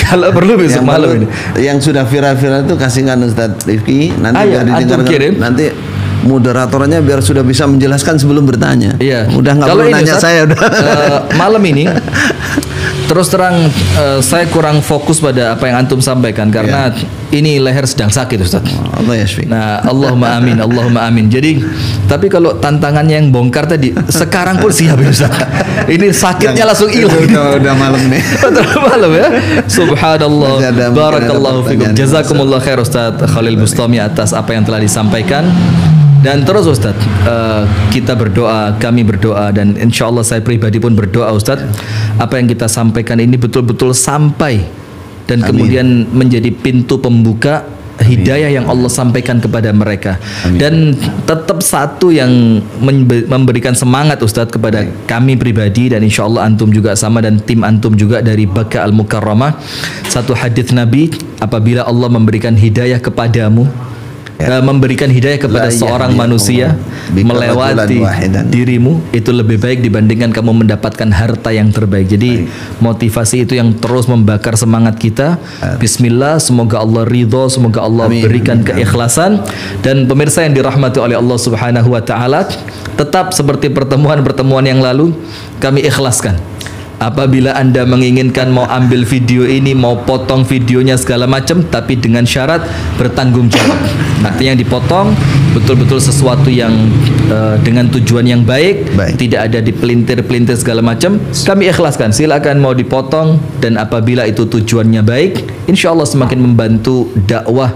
Kalau perlu besok malam ini. Yang sudah viral-viral itu kasihkan Ustaz Rifki, nanti kirim. Nanti moderatornya biar sudah bisa menjelaskan sebelum bertanya. Iya. Udah nggak perlu nanya Ustaz, saya udah. Malam ini Terus terang saya kurang fokus pada apa yang antum sampaikan karena ini leher sedang sakit Ustaz. Allah yashfi. Nah, Allahumma amin, Allahumma amin. Jadi, tapi kalau tantangannya yang bongkar tadi, sekarang pun siap Ustaz. Ini sakitnya langsung hilang. Udah malam nih. Udah malam ya. Subhanallah. Barakallahu fikum. Jazakumullah khair Ustaz Khalil Bustami atas apa yang telah disampaikan. Dan terus Ustaz, kita berdoa, kami berdoa, dan insya Allah saya pribadi pun berdoa Ustaz, apa yang kita sampaikan ini betul-betul sampai dan kemudian menjadi pintu pembuka hidayah yang Allah sampaikan kepada mereka. Dan tetap satu yang memberikan semangat Ustaz kepada kami pribadi, dan insya Allah antum juga sama, dan tim antum juga dari Baka Al-Mukarramah. Satu hadits Nabi, apabila Allah memberikan hidayah kepadamu, memberikan hidayah kepada seorang manusia melewati dirimu, itu lebih baik dibandingkan kamu mendapatkan harta yang terbaik. Jadi motivasi itu yang terus membakar semangat kita. Bismillah, semoga Allah ridho, semoga Allah berikan keikhlasan. Dan pemirsa yang dirahmati oleh Allah Subhanahu wa taala, tetap seperti pertemuan-pertemuan yang lalu, kami ikhlaskan. Apabila Anda menginginkan mau ambil video ini, mau potong videonya segala macam, tapi dengan syarat bertanggung jawab. Artinya yang dipotong betul-betul sesuatu yang dengan tujuan yang baik, tidak ada dipelintir-pelintir segala macam. Kami ikhlaskan, silakan mau dipotong, dan apabila itu tujuannya baik, insya Allah semakin membantu dakwah,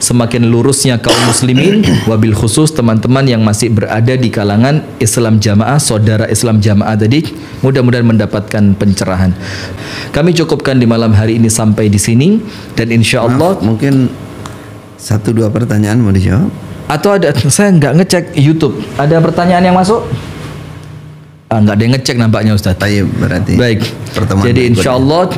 semakin lurusnya kaum muslimin, wabil khusus teman-teman yang masih berada di kalangan Islam Jamaah, saudara Islam Jamaah tadi, mudah-mudahan mendapatkan pencerahan. Kami cukupkan di malam hari ini sampai di sini, dan insya Allah mungkin 1-2 pertanyaan mau dijawab. Atau ada, saya nggak ngecek YouTube, ada pertanyaan yang masuk? Nggak ada yang ngecek nampaknya Ustaz. Berarti. Baik. Jadi insya Allah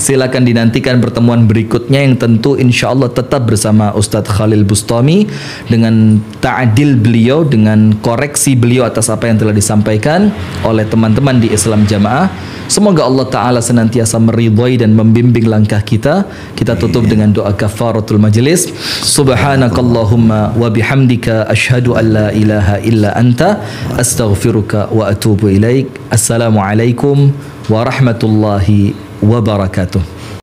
silakan dinantikan pertemuan berikutnya yang tentu insya Allah tetap bersama Ustadz Khalil Bustami dengan ta'adil beliau, dengan koreksi beliau atas apa yang telah disampaikan oleh teman-teman di Islam Jamaah. Semoga Allah Ta'ala senantiasa meridhai dan membimbing langkah kita. Kita tutup dengan doa kafaratul majlis. Subhanakallahumma wa bihamdika asyhadu an la ilaha illa anta astaghfiruka wa atubu ilaik. Assalamualaikum warahmatullahi wabarakatuh.